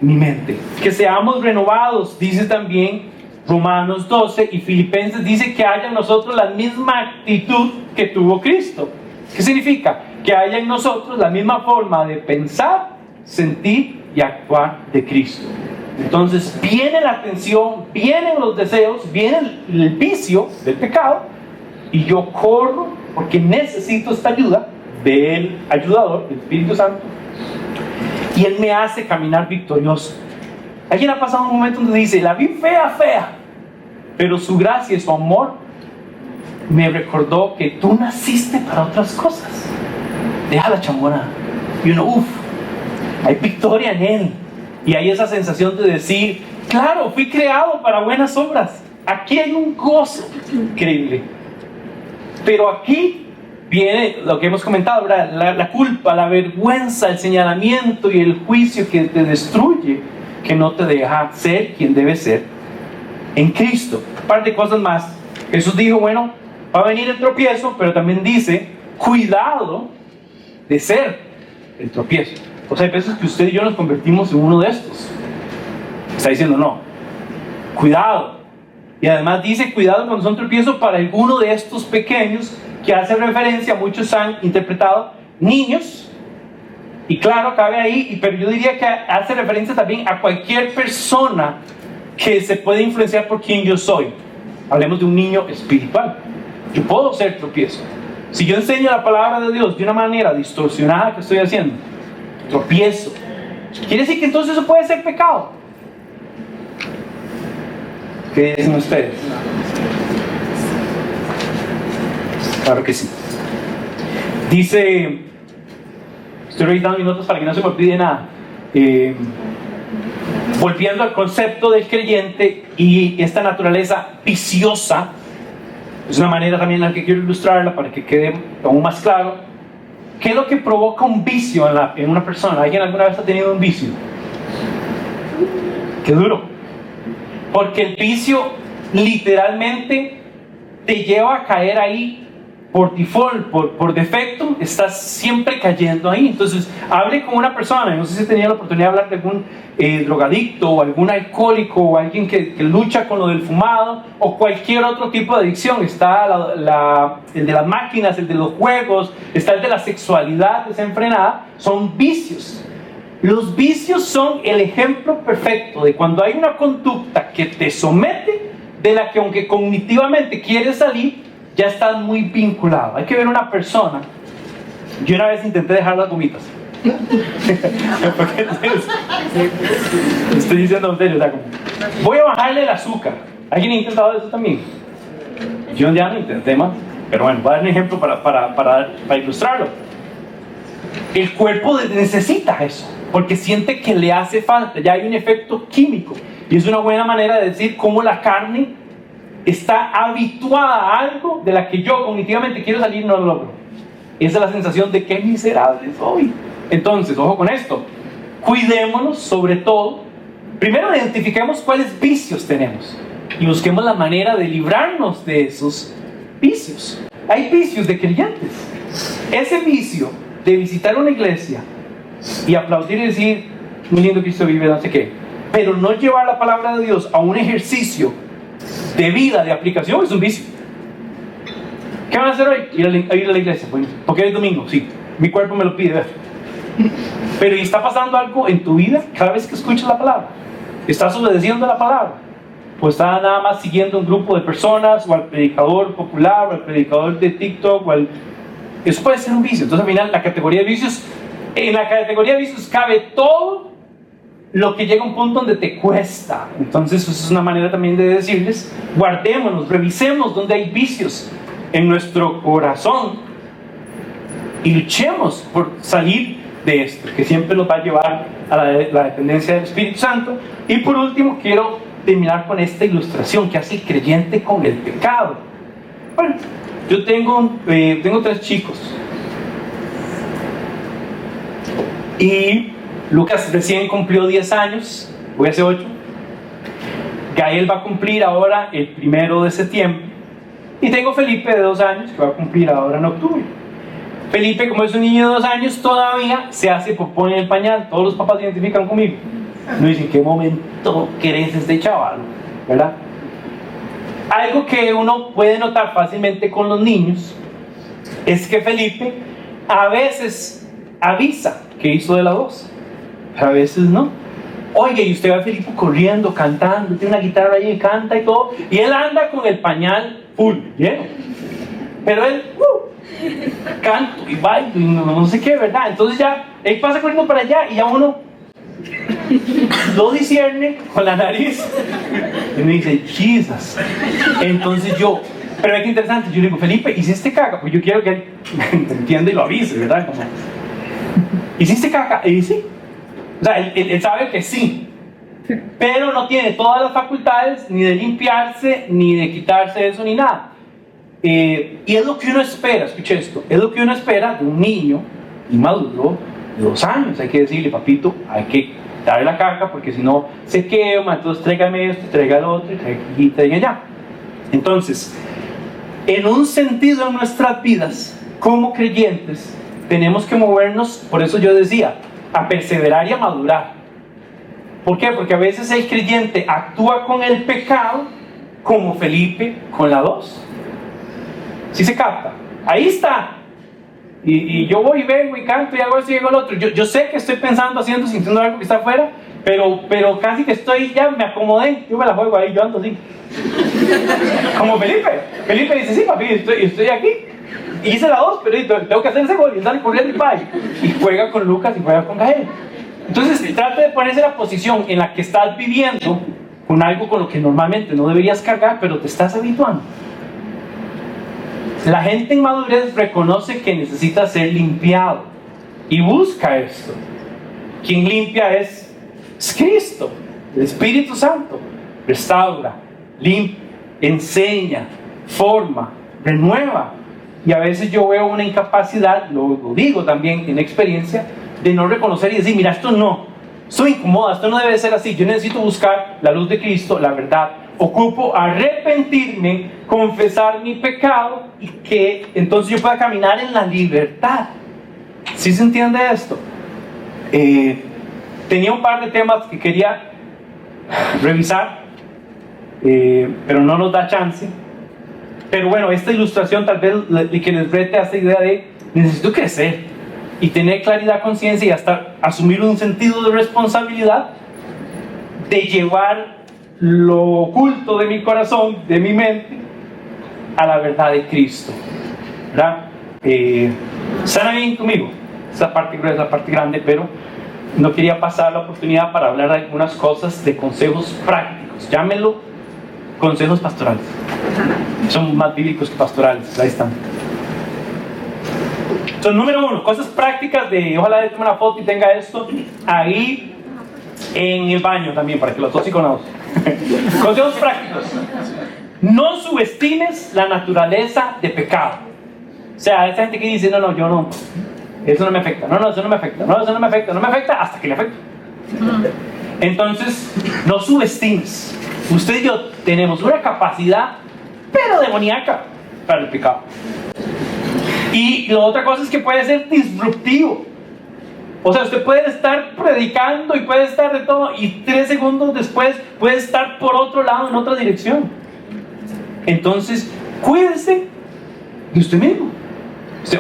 mi mente. Que seamos renovados, dice también Romanos 12, y Filipenses dice que haya en nosotros la misma actitud que tuvo Cristo. ¿Qué significa? Que haya en nosotros la misma forma de pensar, sentir y actuar de Cristo. Entonces viene la atención, vienen los deseos, viene el vicio del pecado, y yo corro porque necesito esta ayuda del ayudador, del Espíritu Santo, y Él me hace caminar victorioso. ¿Alguien ha pasado un momento donde dice, la vi fea, pero su gracia y su amor me recordó que tú naciste para otras cosas? Deja la chambona. Y uno, hay victoria en Él. Y hay esa sensación de decir, claro, fui creado para buenas obras. Aquí hay un gozo increíble. Pero aquí viene lo que hemos comentado, ¿verdad? La culpa, la vergüenza, el señalamiento y el juicio que te destruye, que no te deja ser quien debe ser en Cristo. Un par de cosas más. Jesús dijo, bueno, va a venir el tropiezo, pero también dice, cuidado de ser el tropiezo. O sea, hay veces que usted y yo nos convertimos en uno de estos. Está diciendo, no, cuidado. Y además dice, cuidado cuando son tropiezos para alguno de estos pequeños, que hace referencia, muchos han interpretado, niños. Y claro, cabe ahí, pero yo diría que hace referencia también a cualquier persona que se puede influenciar por quien yo soy. Hablemos de un niño espiritual. Yo puedo ser tropiezo. Si yo enseño la palabra de Dios de una manera distorsionada, ¿qué estoy haciendo? Tropiezo. Quiere decir que entonces eso puede ser pecado. ¿Qué dicen ustedes? Claro que sí. Dice, estoy revisando mis notas para que no se me olvide nada. Volviendo al concepto del creyente y esta naturaleza viciosa, es una manera también en la que quiero ilustrarla para que quede aún más claro. ¿Qué es lo que provoca un vicio en una persona? ¿Alguien alguna vez ha tenido un vicio? ¡Qué duro! Porque el vicio literalmente te lleva a caer ahí por default, por defecto, estás siempre cayendo ahí. Entonces, hable con una persona, no sé si tenía la oportunidad de hablar de algún drogadicto o algún alcohólico o alguien que lucha con lo del fumado o cualquier otro tipo de adicción. Está el de las máquinas, el de los juegos, está el de la sexualidad desenfrenada. Son vicios. Los vicios son el ejemplo perfecto de cuando hay una conducta que te somete, de la que aunque cognitivamente quieres salir, ya estás muy vinculado. Hay que ver una persona. Yo una vez intenté dejar las gomitas. Estoy diciendo en serio, o sea, como, voy a bajarle el azúcar. ¿Alguien ha intentado eso también? Yo ya no intenté más, pero bueno, voy a dar un ejemplo para ilustrarlo. El cuerpo necesita eso, porque siente que le hace falta. Ya hay un efecto químico, y es una buena manera de decir cómo la carne está habituada a algo de la que yo cognitivamente quiero salir y no lo logro. Esa es la sensación de qué miserable soy. Entonces, ojo con esto. Cuidémonos sobre todo. Primero identifiquemos cuáles vicios tenemos y busquemos la manera de librarnos de esos vicios. Hay vicios de creyentes. Ese vicio de visitar una iglesia y aplaudir y decir, muy lindo Cristo vive, no sé qué, pero no llevar la palabra de Dios a un ejercicio de vida, de aplicación, es un vicio. ¿Qué van a hacer hoy? Ir a la iglesia. Bueno, porque es domingo, sí. Mi cuerpo me lo pide, ¿verdad? Pero ¿y está pasando algo en tu vida cada vez que escuchas la palabra? ¿Estás obedeciendo la palabra? ¿O estás nada más siguiendo un grupo de personas, o al predicador popular, o al predicador de TikTok, Eso puede ser un vicio. Entonces al final la categoría de vicios, en la categoría de vicios cabe todo lo que llega a un punto donde te cuesta. Entonces eso es una manera también de decirles, guardémonos, revisemos donde hay vicios en nuestro corazón y luchemos por salir de esto, que siempre nos va a llevar a la dependencia del Espíritu Santo. Y por último quiero terminar con esta ilustración que hace el creyente con el pecado. Bueno, Yo tengo 3 chicos. Y Lucas recién cumplió 10 años, voy a hacer 8. Gael va a cumplir ahora el 1 de septiembre. Y tengo Felipe de 2 años, que va a cumplir ahora en octubre. Felipe, como es un niño de 2 años, todavía se hace popó en el pañal. Todos los papás se identifican conmigo. No dicen, ¿en qué momento querés este chaval? ¿Verdad? Algo que uno puede notar fácilmente con los niños es que Felipe a veces avisa que hizo de la voz, pero a veces no. Oye, y usted ve a Felipe corriendo, cantando, tiene una guitarra ahí y canta y todo, y él anda con el pañal full, lleno. Pero él, canto y bailo y no sé qué, ¿verdad? Entonces ya, él pasa corriendo para allá y ya uno lo discierne con la nariz y me dice, Jesus. Entonces pero es que interesante, yo le digo, Felipe, ¿hiciste caca? Pues yo quiero que él entienda y lo avise, ¿verdad? Como, ¿hiciste caca? Y sí. O sea, él sabe que sí, pero no tiene todas las facultades ni de limpiarse, ni de quitarse eso, ni nada. Y es lo que uno espera, escuche esto, es lo que uno espera de un niño inmaduro de 2 años. Hay que decirle, papito, hay que darle la caca porque si no se quema, entonces tráigame esto, traiga el otro, y traiga allá. Entonces, en un sentido en nuestras vidas, como creyentes, tenemos que movernos, por eso yo decía, a perseverar y a madurar. ¿Por qué? Porque a veces el creyente actúa con el pecado como Felipe con la 2. ¿Sí se capta? Ahí está. Y yo voy y vengo y canto y hago esto y hago lo otro. Yo sé que estoy pensando, haciendo, sintiendo algo que está afuera, pero casi que ya me acomodé. Yo me la juego ahí, yo ando así. Como Felipe. Felipe dice, sí, papi, estoy aquí. Hice la 2, pero tengo que hacer ese gol y sale corriendo y va. Y juega con Lucas y juega con Gael. Entonces, trata de ponerse en la posición en la que estás viviendo con algo con lo que normalmente no deberías cargar, pero te estás habituando. La gente en madurez reconoce que necesita ser limpiado y busca esto. Quien limpia es Cristo, el Espíritu Santo. Restaura, limpia, enseña, forma, renueva. Y a veces yo veo una incapacidad, lo digo también en experiencia, de no reconocer y decir, mira, esto no, estoy incómoda, esto no debe ser así, yo necesito buscar la luz de Cristo, la verdad. Ocupo arrepentirme, confesar mi pecado y que entonces yo pueda caminar en la libertad. ¿Sí se entiende esto? Tenía un par de temas que quería revisar, pero no nos da chance. Pero bueno, esta ilustración tal vez que les rete a esta idea de necesito crecer y tener claridad, conciencia y hasta asumir un sentido de responsabilidad de llevar lo oculto de mi corazón, de mi mente, a la verdad de Cristo, ¿verdad? ¿Están bien conmigo? Esa parte gruesa, la parte grande, pero no quería pasar la oportunidad para hablar de algunas cosas, de consejos prácticos. Llámenlo consejos pastorales. Son más bíblicos que pastorales. Ahí están. Entonces, número 1, cosas prácticas de, ojalá le tome una foto y tenga esto ahí en el baño también, para que los dos iconos. Consejos prácticos. No subestimes la naturaleza de pecado. O sea, esa gente que dice, no, yo no, eso no me afecta, no, eso no me afecta, no, eso no me afecta, no me afecta hasta que le afecta. Entonces, no subestimes. Usted y yo tenemos una capacidad, pero demoníaca, para el pecado. Y la otra cosa es que puede ser disruptivo. O sea, usted puede estar predicando y puede estar de todo, y 3 segundos después puede estar por otro lado, en otra dirección. Entonces, cuídese de usted mismo. Usted,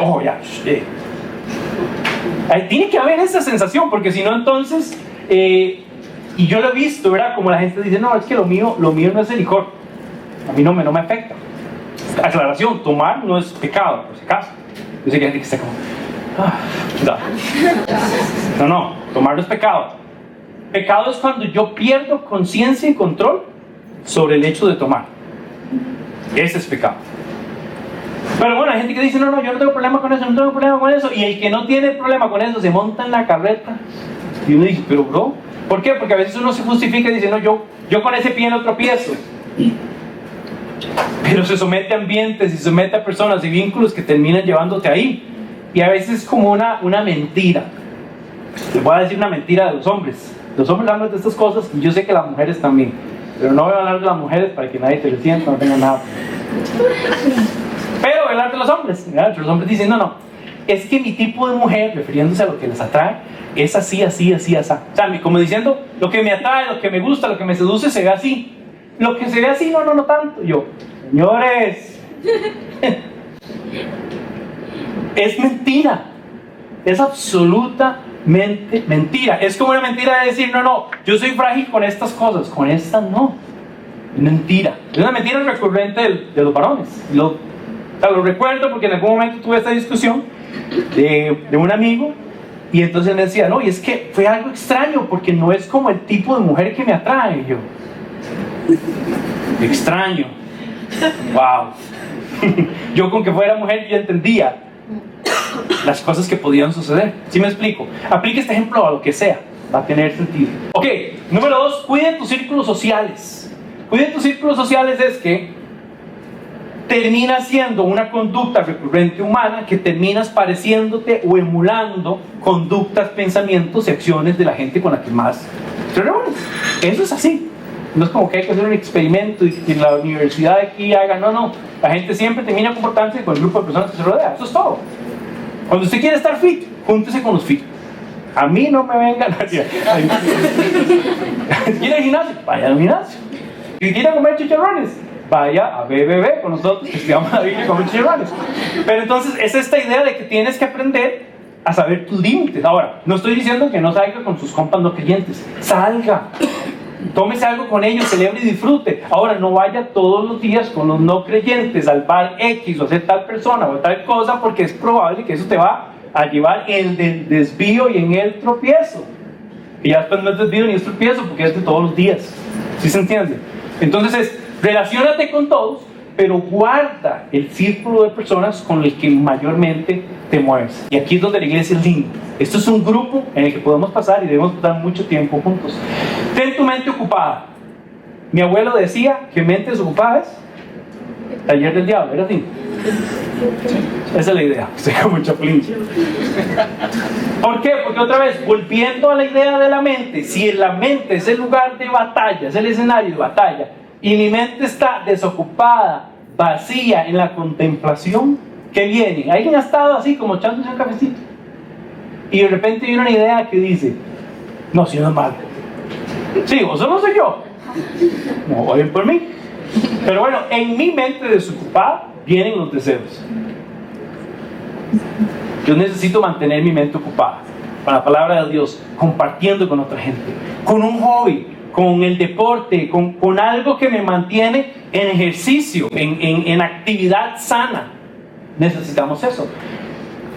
tiene que haber esa sensación, porque si no, entonces, y yo lo he visto, ¿verdad? Como la gente dice, no, es que lo mío no es el licor. A mí no me afecta. Aclaración, tomar no es pecado, por si acaso. Yo sé que hay gente que está como, no, tomar no es pecado. Pecado es cuando yo pierdo conciencia y control sobre el hecho de tomar. Ese es pecado. Pero bueno, hay gente que dice, no, yo no tengo problema con eso, no tengo problema con eso. Y el que no tiene problema con eso se monta en la carreta. Y uno dice, pero bro, ¿por qué? Porque a veces uno se justifica y dice, no, yo con ese pie no tropiezo. pero se somete a ambientes y se somete a personas y vínculos que terminan llevándote ahí. Y a veces es como una mentira. Les voy a decir una mentira de los hombres. Los hombres hablan de estas cosas y yo sé que las mujeres también, pero no voy a hablar de las mujeres para que nadie se le sienta, no tenga nada. Pero voy a hablar de los hombres. ¿Verdad? Los hombres dicen, no, es que mi tipo de mujer, refiriéndose a lo que les atrae, es así, así, así, así. O sea, como diciendo, lo que me atrae, lo que me gusta, lo que me seduce, se ve así. Lo que se ve así, no tanto. Yo, señores, es mentira. Es absolutamente mentira. Es como una mentira de decir, no, yo soy frágil con estas cosas, con estas no. Es mentira. Es una mentira recurrente de los varones. Lo recuerdo porque en algún momento tuve esta discusión de un amigo y entonces me decía, no, y es que fue algo extraño porque no es como el tipo de mujer que me atrae. Y yo, extraño. Wow. Yo con que fuera mujer ya entendía las cosas que podían suceder. ¿Sí me explico? Aplique este ejemplo a lo que sea, va a tener sentido. Ok, número 2, cuide tus círculos sociales. Cuide tus círculos sociales es que termina siendo una conducta recurrente humana que terminas pareciéndote o emulando conductas, pensamientos y acciones de la gente con la que más te reúnes. Eso es así. No es como que hay que hacer un experimento y que la universidad de aquí haga, no. La gente siempre termina comportándose con el grupo de personas que se rodea. Eso es todo. Cuando usted quiere estar fit, júntese con los fit. A mí no me vengan a decir. Si quiere ir al gimnasio, vaya al gimnasio. Si quiere comer chicharrones, vaya a BBB con nosotros, que estudiamos la Biblia y comer chicharrones. Pero entonces es esta idea de que tienes que aprender a saber tus límites. Ahora, no estoy diciendo que no salga con sus compas no creyentes. Salga. Tómese algo con ellos, celebre y disfrute. Ahora, no vaya todos los días con los no creyentes al bar X o a hacer tal persona o tal cosa, porque es probable que eso te va a llevar en el desvío y en el tropiezo. Y ya después no es desvío ni es tropiezo porque es de todos los días. ¿Sí se entiende? Entonces relaciónate con todos, pero guarda el círculo de personas con el que mayormente te mueves. Y aquí es donde la iglesia es linda. Esto es un grupo en el que podemos pasar y debemos pasar mucho tiempo juntos. Ten tu mente ocupada. Mi abuelo decía que mente desocupada es taller del diablo, ¿era así? Esa es la idea. Estoy como un chapulín. ¿Por qué? Porque otra vez, volviendo a la idea de la mente, si la mente es el lugar de batalla, es el escenario de batalla, y mi mente está desocupada, vacía en la contemplación, ¿qué viene? Alguien ha estado así como echándose un cafecito y de repente viene una idea que dice, no, si no es malo. Sí, o solo soy yo. No, oyen por mí. Pero bueno, en mi mente desocupada vienen los deseos. Yo necesito mantener mi mente ocupada con la palabra de Dios, compartiendo con otra gente, con un hobby, con el deporte, con algo que me mantiene en ejercicio, en actividad sana. Necesitamos eso.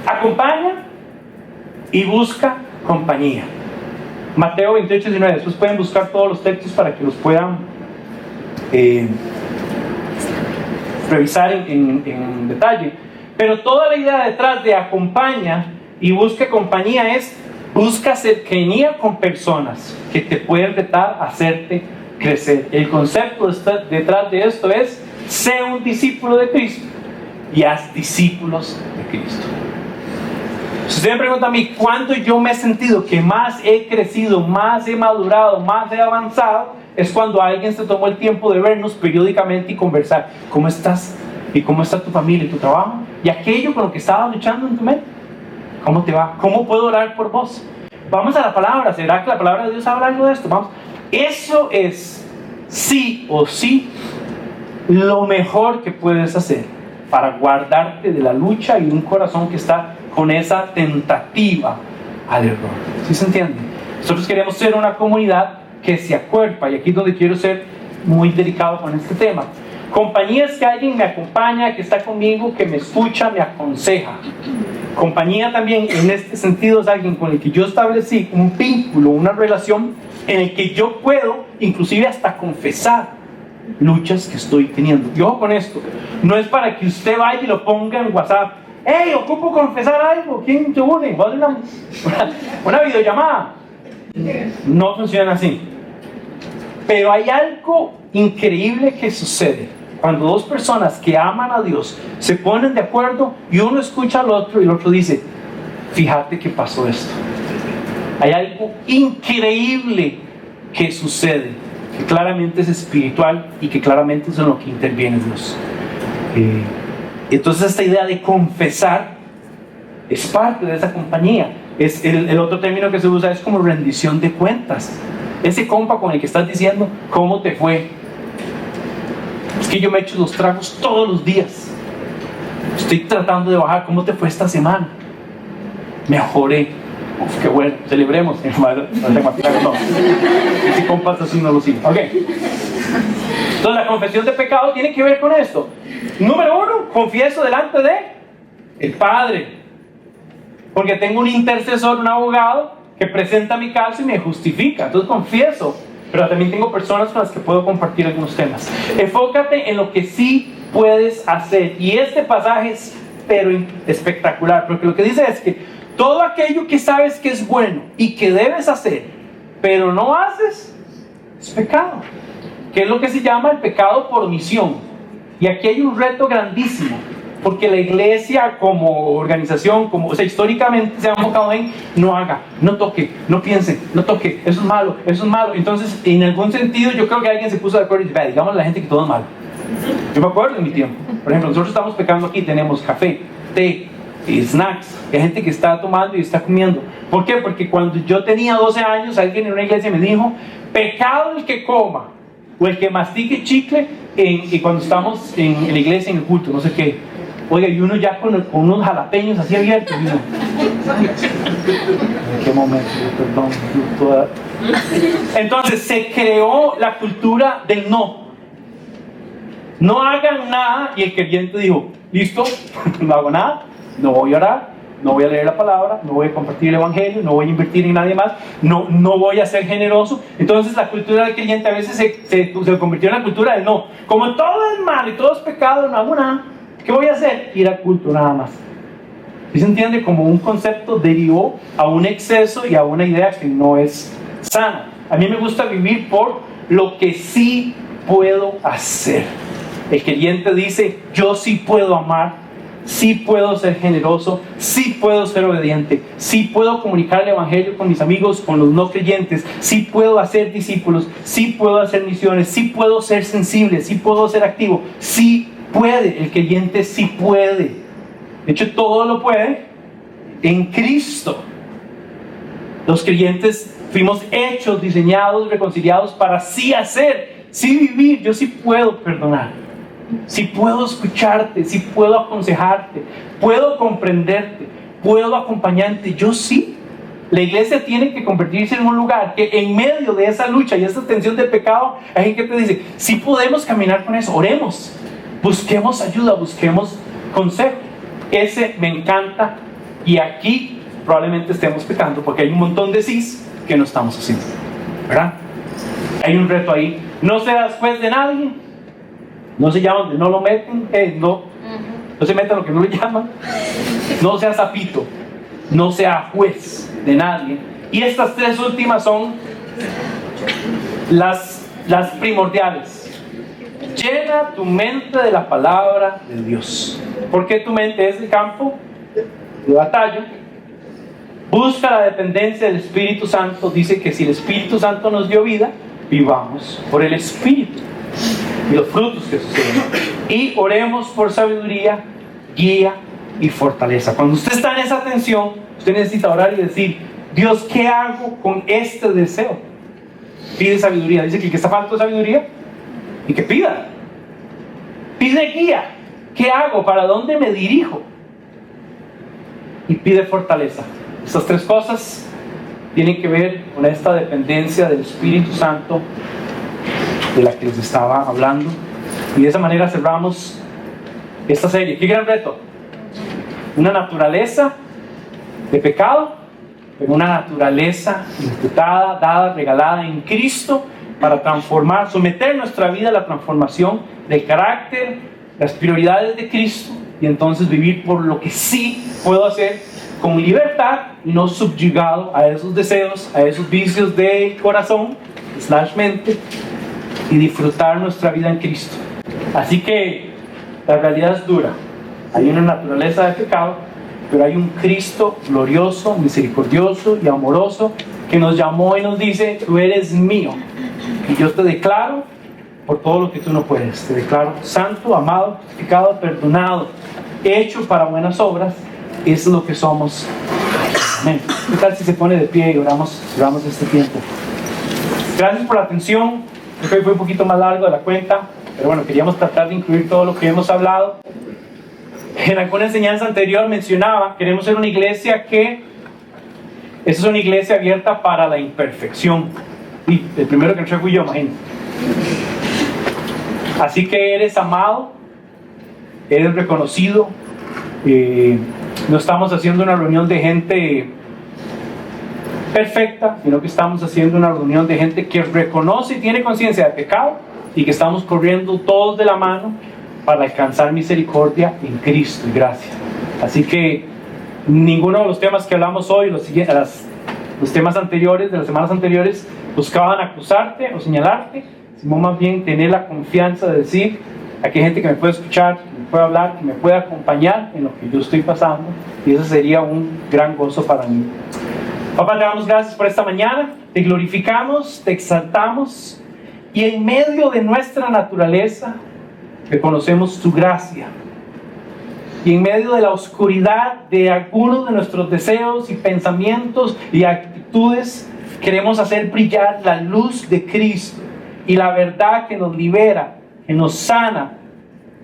Acompaña y busca compañía. Mateo 28, 19. Después pueden buscar todos los textos para que los puedan revisar en detalle. Pero toda la idea detrás de acompaña y busca compañía es busca cercanía con personas que te pueden retar a hacerte crecer. El concepto detrás de esto es: sé un discípulo de Cristo y haz discípulos de Cristo. Si usted me pregunta a mí cuándo yo me he sentido que más he crecido, más he madurado, más he avanzado, es cuando alguien se tomó el tiempo de vernos periódicamente y conversar. ¿Cómo estás? ¿Y cómo está tu familia y tu trabajo? ¿Y aquello con lo que estabas luchando en tu mente? ¿Cómo te va? ¿Cómo puedo orar por vos? Vamos a la palabra. ¿Será que la palabra de Dios habla algo de esto? Vamos. Eso es sí o sí lo mejor que puedes hacer para guardarte de la lucha y un corazón que está con esa tentativa al error. ¿Sí se entiende? Nosotros queremos ser una comunidad que se acuerpa, y aquí es donde quiero ser muy delicado con este tema. Compañía es que alguien me acompaña, que está conmigo, que me escucha, me aconseja. Compañía también en este sentido es alguien con el que yo establecí un vínculo, una relación en el que yo puedo inclusive hasta confesar luchas que estoy teniendo. Y ojo con esto, no es para que usted vaya y lo ponga en WhatsApp. ¡Hey, ocupo confesar algo! ¿Quién se une? ¿Va a hacer una videollamada? No funciona así. Pero hay algo increíble que sucede Cuando dos personas que aman a Dios se ponen de acuerdo y uno escucha al otro y el otro dice, fíjate que pasó esto. Hay algo increíble que sucede, que claramente es espiritual y que claramente es en lo que interviene Dios. Entonces esta idea de confesar es parte de esa compañía. Es el otro término que se usa es como rendición de cuentas. Ese compa con el que estás diciendo cómo te fue. Es que yo me echo los tragos todos los días. Estoy tratando de bajar. ¿Cómo te fue esta semana? Mejoré. Uf, qué bueno. Celebremos. No. Ese compa está haciendo lo sigo. Ok. Entonces la confesión de pecado tiene que ver con esto. Número 1, confieso delante de el Padre. Porque tengo un intercesor, un abogado que presenta mi caso y me justifica. Entonces confieso. Pero también tengo personas con las que puedo compartir algunos temas. Enfócate en lo que sí puedes hacer. Y este pasaje es pero espectacular. Porque lo que dice es que todo aquello que sabes que es bueno y que debes hacer, pero no haces, es pecado. Que es lo que se llama el pecado por omisión. Y aquí hay un reto grandísimo. Porque la iglesia como organización, históricamente se ha enfocado en no haga, no toque, no piense, no toque, eso es malo, eso es malo. Entonces, en algún sentido, yo creo que alguien se puso de acuerdo y dice, digamos a la gente que todo es malo. Yo me acuerdo en mi tiempo. Por ejemplo, nosotros estamos pecando aquí, tenemos café, té, snacks. Hay gente que está tomando y está comiendo. ¿Por qué? Porque cuando yo tenía 12 años, alguien en una iglesia me dijo, pecado el que coma o el que mastique chicle y cuando estamos en la iglesia, en el culto, no sé qué. Oiga, y uno ya con unos jalapeños así abiertos. ¿En qué momento? Perdón. Entonces se creó la cultura del no. No hagan nada. Y el creyente dijo, listo, no hago nada, no voy a orar, no voy a leer la palabra, no voy a compartir el evangelio, no voy a invertir en nadie más, no voy a ser generoso. Entonces la cultura del creyente a veces se convirtió en la cultura del no. Como todo es malo y todo es pecado, no hago nada. ¿Qué voy a hacer? Ir al culto nada más. ¿Sí se entiende? Como un concepto derivó a un exceso y a una idea que no es sana. A mí me gusta vivir por lo que sí puedo hacer. El creyente dice, yo sí puedo amar, sí puedo ser generoso, sí puedo ser obediente, sí puedo comunicar el evangelio con mis amigos, con los no creyentes, sí puedo hacer discípulos, sí puedo hacer misiones, sí puedo ser sensible, sí puedo ser activo, sí puede, el creyente sí puede. De hecho, todo lo puede en Cristo. Los creyentes fuimos hechos, diseñados, reconciliados para sí hacer, sí vivir. Yo sí puedo perdonar, sí puedo escucharte, sí puedo aconsejarte, puedo comprenderte, puedo acompañarte. Yo sí. La iglesia tiene que convertirse en un lugar que en medio de esa lucha y esa tensión del pecado, hay gente que te dice, sí podemos caminar con eso, oremos. Busquemos ayuda, busquemos consejo. Ese me encanta. Y aquí probablemente estemos pecando porque hay un montón de sís que no estamos haciendo, ¿verdad? Hay un reto ahí. No seas juez de nadie. No se llama donde no lo meten. No se meta lo que no le llaman. No sea sapito. No sea juez de nadie. Y estas tres últimas son las primordiales. Llena tu mente de la palabra de Dios. Porque tu mente es el campo de batalla. Busca la dependencia del Espíritu Santo. Dice que si el Espíritu Santo nos dio vida, vivamos por el Espíritu y los frutos que suceden. Y oremos por sabiduría, guía y fortaleza. Cuando usted está en esa tensión, usted necesita orar y decir, Dios, ¿qué hago con este deseo? Pide sabiduría. Dice que el que está falto de sabiduría, y que pida. Pide guía. ¿Qué hago? ¿Para dónde me dirijo? Y pide fortaleza. Estas tres cosas tienen que ver con esta dependencia del Espíritu Santo de la que les estaba hablando. Y de esa manera cerramos esta serie. ¡Qué gran reto! Una naturaleza de pecado, pero una naturaleza imputada, dada, regalada en Cristo, para transformar, someter nuestra vida a la transformación del carácter, las prioridades de Cristo, y entonces vivir por lo que sí puedo hacer con libertad y no subyugado a esos deseos, a esos vicios del corazón / mente, y disfrutar nuestra vida en Cristo. Así que la realidad es dura. Hay una naturaleza de pecado, pero hay un Cristo glorioso, misericordioso y amoroso que nos llamó y nos dice: tú eres mío y yo te declaro por todo lo que tú no puedes. Te declaro santo, amado, justificado, perdonado, hecho para buenas obras. Es lo que somos. Amén. ¿Qué tal si se pone de pie y oramos este tiempo? Gracias por la atención. Creo que hoy fue un poquito más largo de la cuenta, pero bueno, queríamos tratar de incluir todo lo que hemos hablado. En alguna enseñanza anterior mencionaba, queremos ser una iglesia esa es una iglesia abierta para la imperfección. Y el primero que entré fui yo, imagínate. Así que eres amado, eres reconocido. No estamos haciendo una reunión de gente perfecta, sino que estamos haciendo una reunión de gente que reconoce y tiene conciencia de pecado, y que estamos corriendo todos de la mano para alcanzar misericordia en Cristo y gracia. Así que ninguno de los temas que hablamos hoy, los temas anteriores, de las semanas anteriores, buscaban acusarte o señalarte, sino más bien tener la confianza de decir: aquí hay gente que me puede escuchar, que me puede hablar, que me puede acompañar en lo que yo estoy pasando, y eso sería un gran gozo para mí. Papá, te damos gracias por esta mañana, te glorificamos, te exaltamos, y en medio de nuestra naturaleza reconocemos tu gracia. Y en medio de la oscuridad de algunos de nuestros deseos y pensamientos y actitudes, queremos hacer brillar la luz de Cristo y la verdad que nos libera, que nos sana,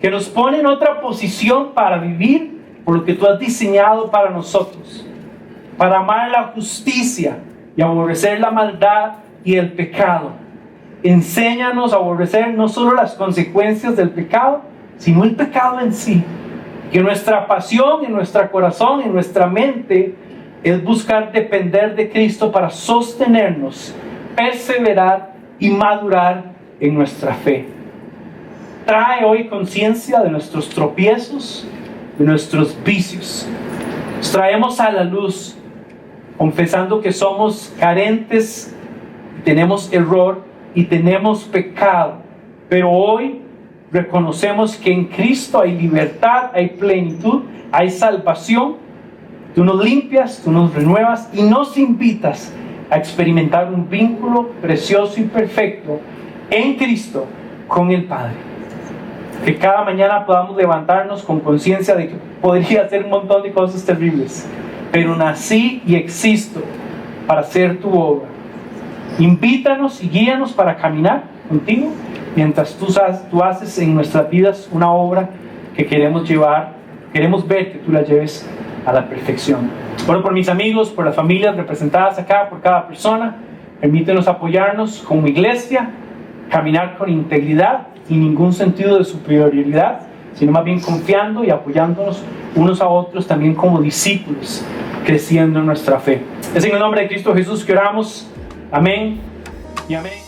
que nos pone en otra posición para vivir por lo que tú has diseñado para nosotros, para amar la justicia y aborrecer la maldad y el pecado. Enséñanos a aborrecer no solo las consecuencias del pecado, sino el pecado en sí. Que nuestra pasión, en nuestro corazón, en nuestra mente, es buscar depender de Cristo para sostenernos, perseverar y madurar en nuestra fe. Trae hoy conciencia de nuestros tropiezos, de nuestros vicios. Nos traemos a la luz, confesando que somos carentes, tenemos error y tenemos pecado, pero hoy reconocemos que en Cristo hay libertad, hay plenitud, hay salvación. Tú nos limpias, tú nos renuevas y nos invitas a experimentar un vínculo precioso y perfecto en Cristo con el Padre. Que cada mañana podamos levantarnos con conciencia de que podría hacer un montón de cosas terribles, pero nací y existo para hacer tu obra. Invítanos y guíanos para caminar contigo, mientras tú haces en nuestras vidas una obra que queremos ver que tú la lleves a la perfección. Oro por mis amigos, por las familias representadas acá, por cada persona. Permítenos apoyarnos como iglesia, caminar con integridad, sin ningún sentido de superioridad, sino más bien confiando y apoyándonos unos a otros también como discípulos, creciendo en nuestra fe. Es en el nombre de Cristo Jesús que oramos. Amén y amén.